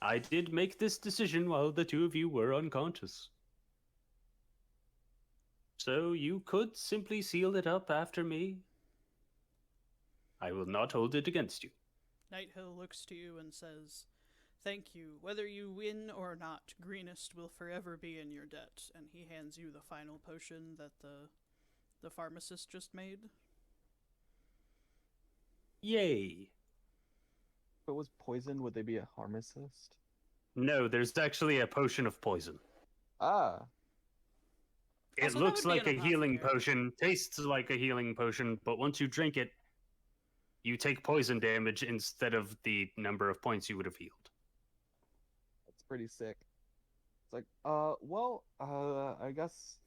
I did make this decision while the two of you were unconscious. So you could simply seal it up after me. I will not hold it against you. Nighthill looks to you and says, "Thank you. Whether you win or not, Greenest will forever be in your debt." And he hands you the final potion that the pharmacist just made. Yay. If it was poison, would they be a pharmacist? No, there's actually a potion of poison. Ah, It Also, that looks would be like an a healing apothecary. potion, tastes like a healing potion, but once you drink it, you take poison damage instead of the number of points you would have healed. that's pretty sick. It's like, I guess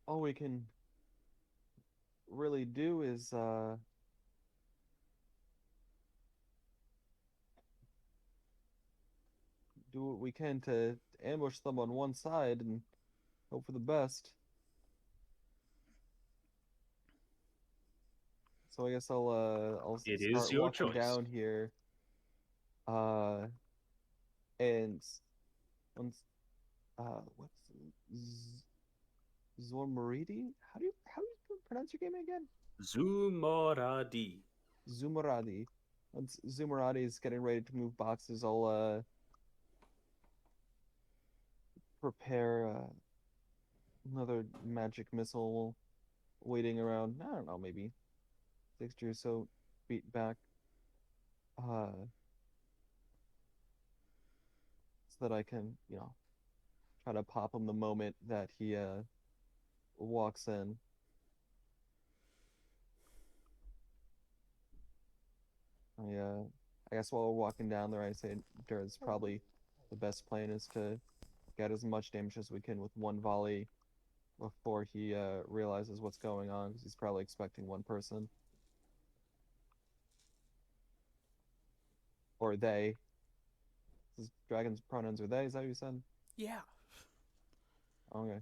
all we can really do is, do what we can to ambush them on one side and hope for the best. So I guess I'll It is start your walking choice. down here. And once what's Zoumaradi? How do you pronounce your game again? Zoumaradi. Zoumaradi. Once Zoumaradi is getting ready to move boxes, I'll prepare another magic missile waiting around, I don't know, maybe 60 or so feet back. So that I can, try to pop him the moment that he walks in. I guess while we're walking down there, I say Dur's probably the best plan is to get as much damage as we can with one volley before he realizes what's going on, because he's probably expecting one person. Or they. His dragon's pronouns are they, is that what you said? Yeah. Okay.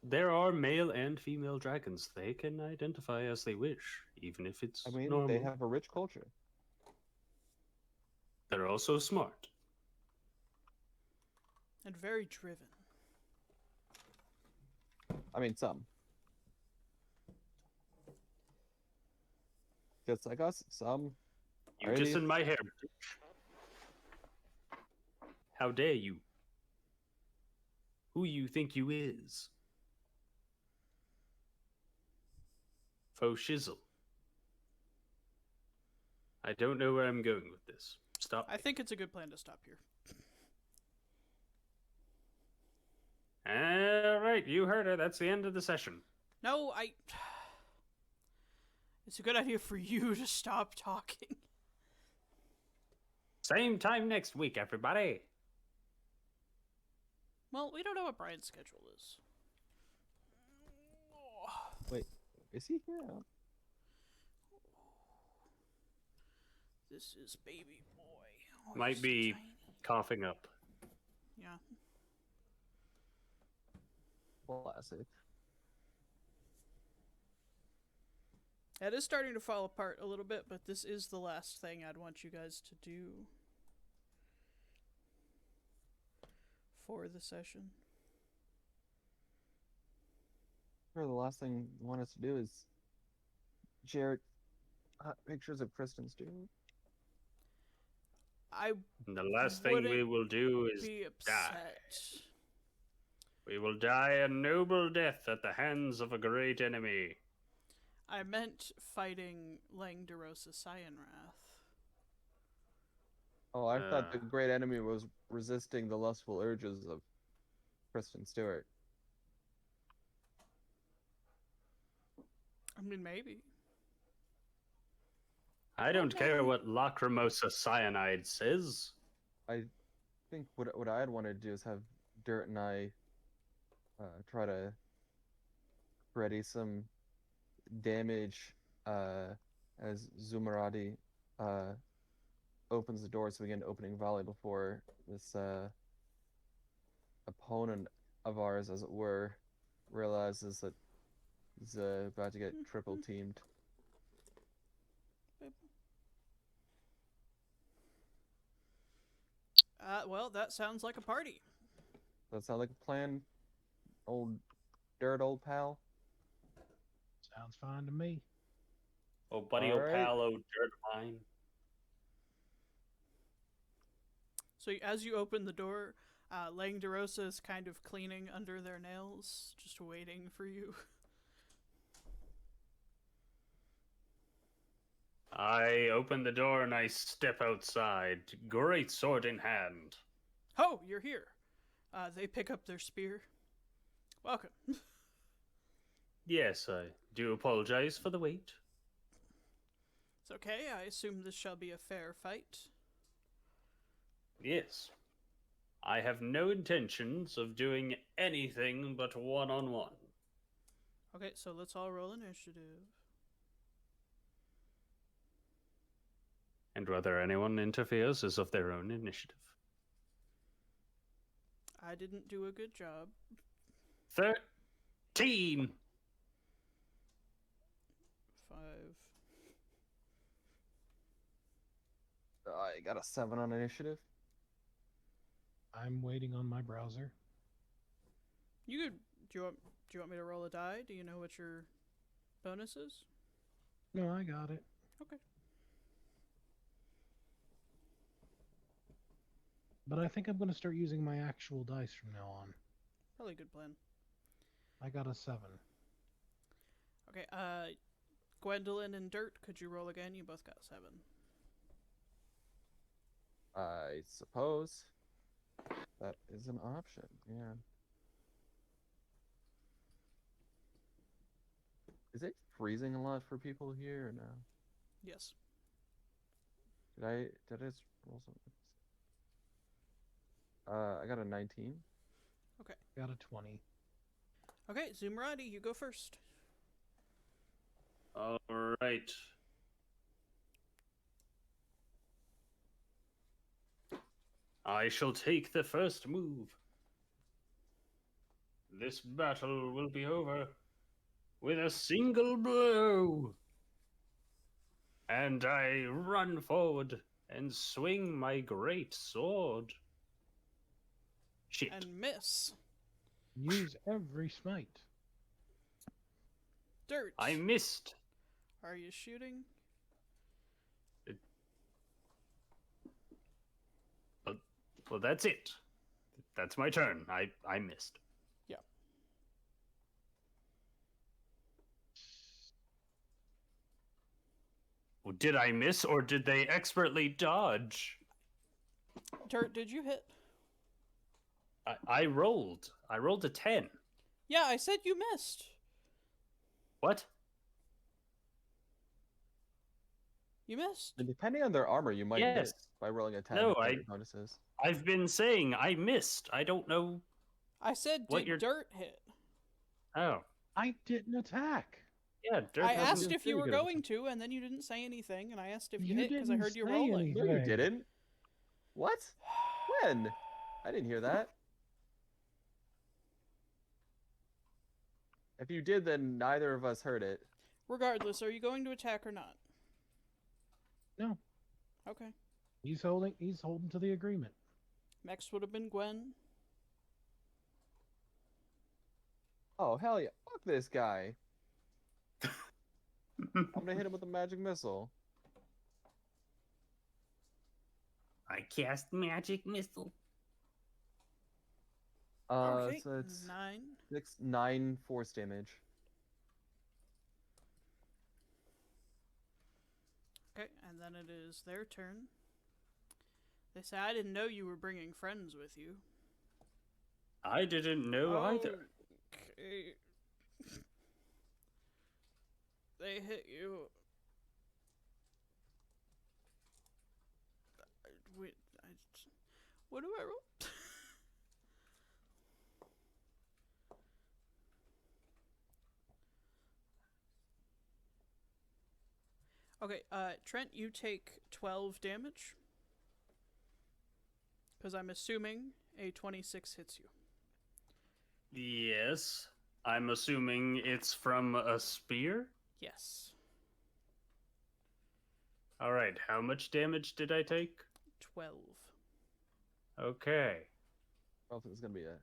There are male and female dragons. They can identify as they wish, even if it's I mean, normal. they have a rich culture. They're also smart. And very driven. I mean, some. Just like us, some. You just in my heritage. How dare you? Who you think you is? Faux shizzle. I don't know where I'm going with this. Stop. I think it's a good plan to stop here. Alright, you heard her. That's the end of the session. No, It's a good idea for you to stop talking. Same time next week, everybody. Well, we don't know what Brian's schedule is. Wait, is he here? This is baby boy. Oh, Might he's so be tiny. coughing up. Yeah. Classic. It is starting to fall apart a little bit, but this is the last thing I'd want you guys to do for the session. Sure, the last thing you want us to do is share pictures of Kristen's doing. I And the last thing we wouldn't will do is be die. upset. We will die a noble death at the hands of a great enemy. I meant fighting Langderosa Cyanrath. Oh, I thought the Uh. great enemy was resisting the lustful urges of Kristen Stewart. I mean, maybe. I don't care what Lacrimosa Cyanide says. I think what I'd want to do is have Dirt and I try to ready some damage as Zoumaradi opens the door so we get an opening volley before this opponent of ours, as it were, realizes that he's about to get triple teamed. Well, that sounds like a party. That sounds like a plan, old Dirt, old pal. Sounds fine to me. Oh, buddy, All oh, right. pal, oh, dirt mine. So as you open the door, Lang DeRosa is kind of cleaning under their nails, just waiting for you. I open the door and I step outside, great sword in hand. Oh, you're here. They pick up their spear. Welcome. Yes, I do apologize for the wait. It's okay. I assume this shall be a fair fight. Yes. I have no intentions of doing anything but one-on-one. Okay, so let's all roll initiative. And whether anyone interferes is of their own initiative. I didn't do a good job. 13! 5. I got a 7 on initiative. I'm waiting on my browser. You could. Do you want me to roll a die? Do you know what your bonus is? No, I got it. Okay. But I think I'm going to start using my actual dice from now on. Probably a good plan. I got a 7. Okay, Gwendolyn and Dirt, could you roll again? You both got 7. I suppose that is an option. Yeah. Is it freezing a lot for people here or no? Yes. Did I just roll something? I got a 19. Got a 20. Okay, Zoumaradi, you go first. Alright. I shall take the first move. This battle will be over with a single blow. And I run forward and swing my great sword. Shit. And miss. Use every smite. Dirt. I missed. Are you shooting? Well, that's it. That's my turn. I missed. Yeah. Well, did I miss or did they expertly dodge? Dirt, did you hit? I rolled. I rolled a 10. Yeah, I said you missed. What? You missed. And depending on their armor, you might Yes. hit by rolling a 10. No, with I- your bonuses. I've been saying I missed. I don't know. I said, What did you're- Dirt hit? Oh. I didn't attack. Yeah, Dirk I hasn't asked been if you very were good at going this. to, and then you didn't say anything, and I asked if you, You hit because I didn't heard you say rolling. No, you anything. didn't. What? When? I didn't hear that. If you did, then neither of us heard it. Regardless, are you going to attack or not? No. Okay. He's holding to the agreement. Next would have been Gwen. Oh, hell yeah. Fuck this guy. I'm gonna hit him with a magic missile. I cast magic missile. Okay. So it's 9. 9 force damage. Okay, and then it is their turn. They say, I didn't know you were bringing friends with you. I didn't know either. Okay. They hit you. Wait, what do I roll? Okay, Trent, you take 12 damage. Because I'm assuming a 26 hits you. Yes. I'm assuming it's from a spear? Yes. Alright, how much damage did I take? 12. Okay. I don't think it's gonna be a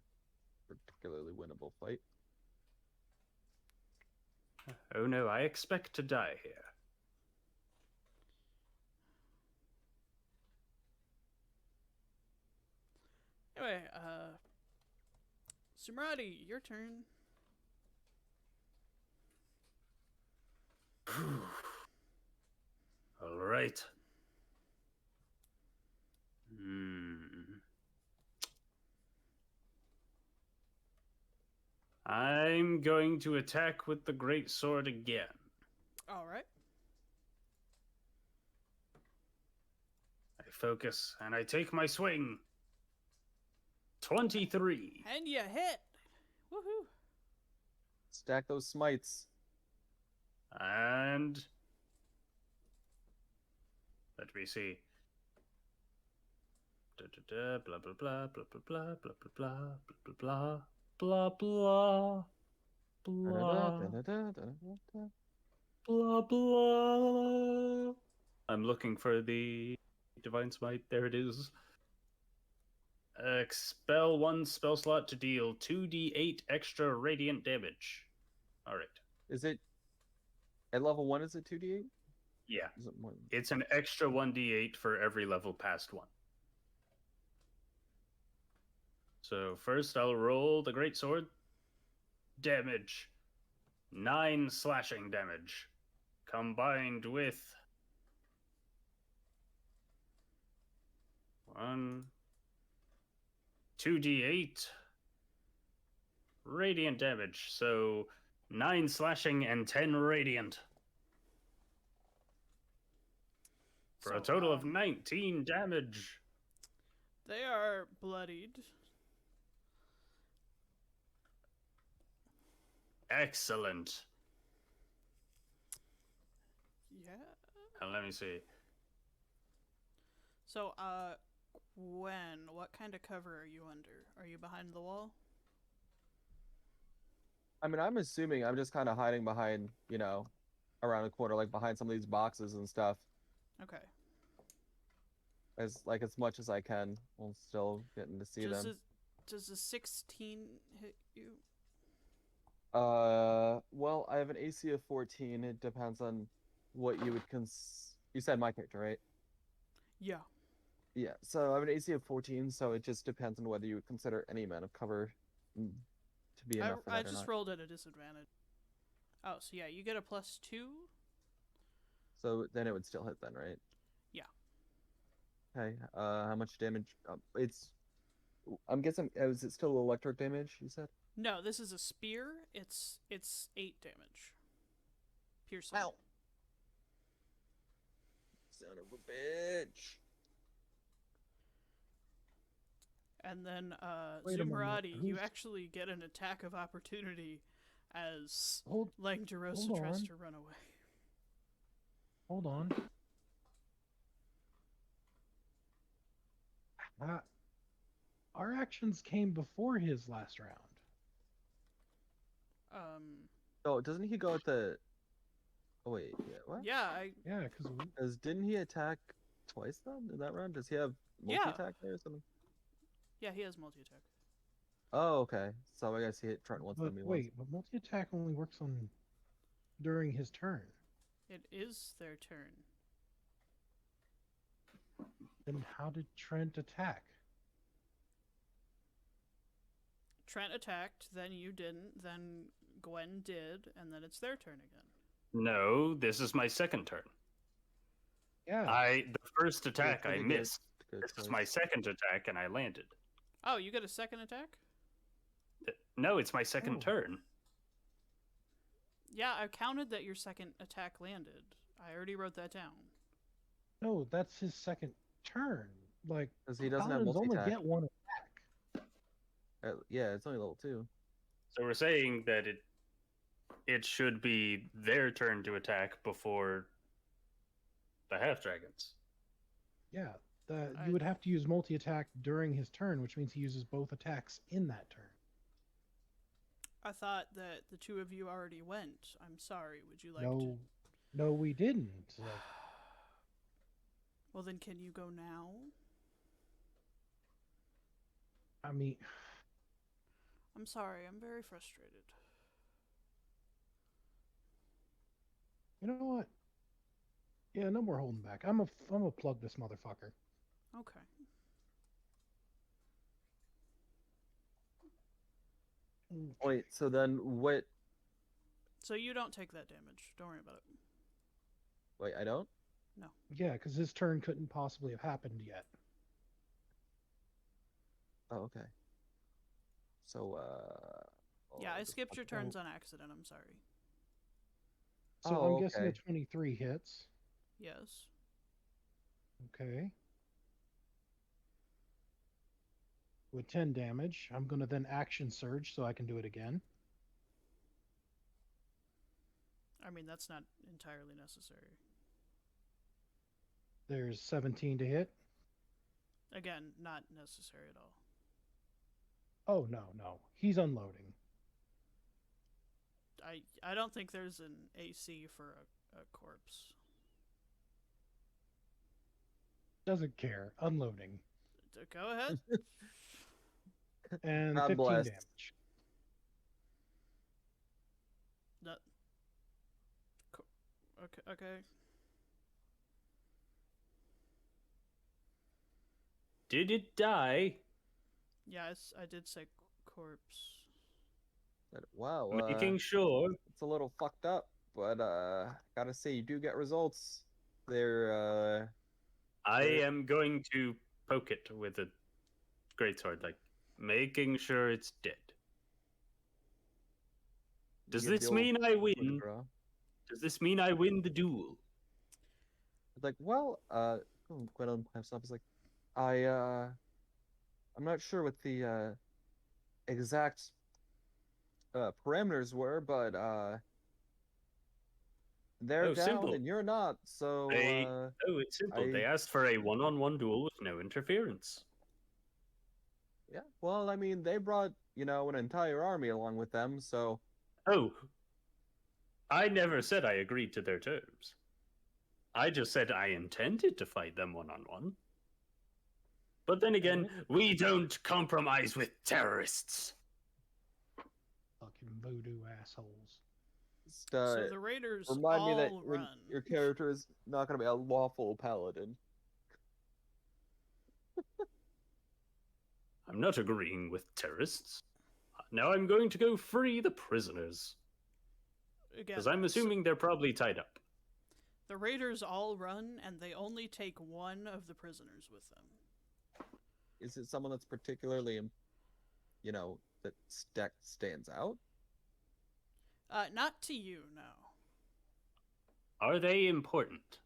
particularly winnable fight. Oh no, I expect to die here. Anyway, Zoumaradi, your turn. All right. I'm going to attack with the great sword again. All right. I focus and I take my swing. 23. And you hit. Woohoo. Stack those smites. And let me see. Blah blah blah blah blah blah blah blah blah blah blah blah blah blah. I'm looking for the divine smite. There it is. Expel one spell slot to deal 2d8 extra radiant damage. All right. Is it at level 1? Is it 2d8? Yeah. Is it more? It's an extra 1d8 for every level past 1. So first I'll roll the greatsword. Damage. 9 slashing damage. Combined with 2d8 radiant damage. So 9 slashing and 10 radiant. For a total of 19 damage. They are bloodied. Excellent. Yeah. Let me see. So, Gwen, what kind of cover are you under? Are you behind the wall? I mean, I'm assuming I'm just kind of hiding behind, around the corner, like behind some of these boxes and stuff, Okay. as much as I can, while still getting to see them. Does a 16 hit you? Well, I have an AC of 14. It depends on what you would You said my character, right? Yeah. Yeah, so I have an AC of 14, so it just depends on whether you would consider any amount of cover to be enough for that I or just not. rolled at a disadvantage. Oh, so yeah, you get a +2? So then it would still hit then, right? Yeah. Okay, how much damage? I'm guessing, is it still electric damage, you said? No, this is a spear. It's 8 damage. Piercing. Ow! Son of a bitch! And then, Wait a moment, Zoumaradi, you who's- actually get an attack of opportunity as Hold Langderosa hold tries on. to run away. Hold on. Our actions came before his last round. Oh, doesn't he go at the... Oh, wait, yeah, what? Yeah, Yeah, because Didn't he attack twice then in that round? Does he have Yeah. multi-attack there or something? yeah, he has multi-attack. Oh, okay. So I guess he hit Trent once, but then me once. wait, but multi-attack only works on during his turn. It is their turn. Then how did Trent attack? Trent attacked, then you didn't, then Gwen did, and then it's their turn again. No, this is my second turn. Yeah. The first attack I pretty good. missed. Good This is choice. my second attack and I landed. Oh, you get a second attack? No, it's my second Oh. turn. Yeah, I counted that your second attack landed. I already wrote that down. No, that's his second turn. Like, Because he doesn't have paladins only multi-attack. get one attack. Yeah, it's only level 2. So we're saying that it should be their turn to attack before the half dragons. Yeah, you would have to use multi-attack during his turn, which means he uses both attacks in that turn. I thought that the two of you already went. I'm sorry. Would you like No, to? no, we didn't. Like, Well, then can you go now? I mean, I'm sorry. I'm very frustrated. You know what? Yeah, no more holding back. I'm a plug this motherfucker. Okay. Wait, so then what? So you don't take that damage. Don't worry about it. Wait, I don't? Yeah, because his turn couldn't possibly have happened yet. Oh, okay. So, Yeah, I just skipped your put that- turns on accident. I'm sorry. So Oh, I'm guessing a okay. 23 hits. Yes. Okay. With 10 damage, I'm going to then action surge so I can do it again. I mean, that's not entirely necessary. There's 17 to hit. Again, not necessary at all. Oh, no. He's unloading. I don't think there's an AC for a corpse. Doesn't care. Unloading. Go ahead. And God 15 bless. damage. Not. Okay. Did it die? Yeah, I did say corpse. Wow, Making sure. it's a little fucked up, but gotta say you do get results. They're I Sure. am going to poke it with a greatsword, like making sure it's dead. Does give the this old mean I coup de win? grace. Does this mean I win the duel? It's like, well, Gwendolyn pipes up. Is like, I'm not sure what the exact parameters were, but they're Oh, down simple. and you're not. So It's simple. They I- asked for a one-on-one duel with no interference. yeah. Well, I mean, they brought an entire army along with them, so Oh, I never said I agreed to their terms. I just said I intended to fight them one-on-one. But then again, we don't compromise with terrorists. Fucking voodoo assholes. just So the raiders remind me that all when run. your character is not going to be a lawful paladin. I'm not agreeing with terrorists. Now I'm going to go free the prisoners. Again, Because I'm assuming they're probably tied up. the raiders all run, and they only take one of the prisoners with them. Is it someone that's particularly, that stands out? Not to you, no. Are they important?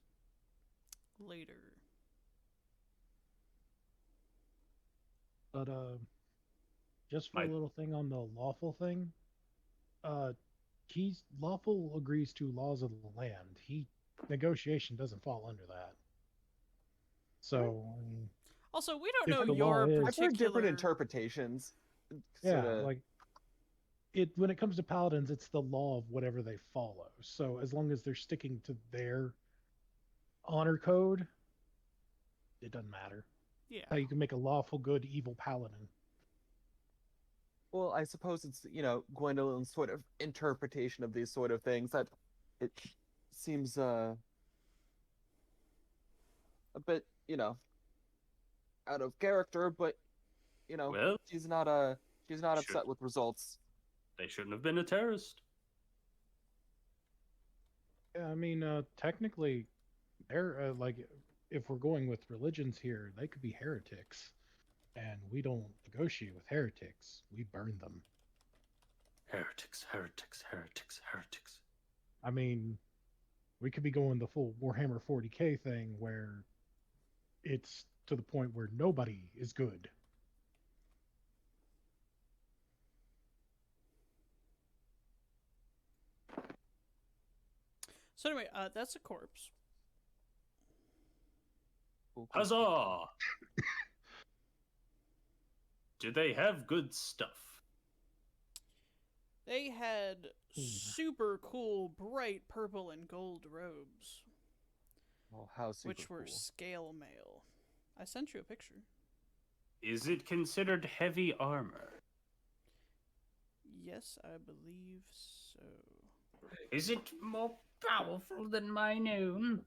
Later. But just for My- a little thing on the lawful thing, he's lawful agrees to laws of the land. Negotiation doesn't fall under that. So I mean, Also, we don't If know the your law is- I've heard different particular. interpretations. yeah, Sorta- like when it comes to paladins, it's the law of whatever they follow. So as long as they're sticking to their honor code, it doesn't matter. Yeah. How you can make a lawful good evil paladin. Well, I suppose it's, Gwendolyn's sort of interpretation of these sort of things that it seems a bit, out of character, but Well, she's not upset with results. they shouldn't have been a terrorist. Yeah, I mean, technically, they're if we're going with religions here, they could be heretics, and we don't negotiate with heretics. We burn them. Heretics, heretics, heretics, heretics. I mean, we could be going the full Warhammer 40K thing where it's to the point where nobody is good. So anyway, that's a corpse. Cool. Huzzah! Do they have good stuff? They had super cool, bright purple and gold robes, Oh, how super which were cool. scale mail. I sent you a picture. Is it considered heavy armor? Yes, I believe so. Is it more powerful than mine own?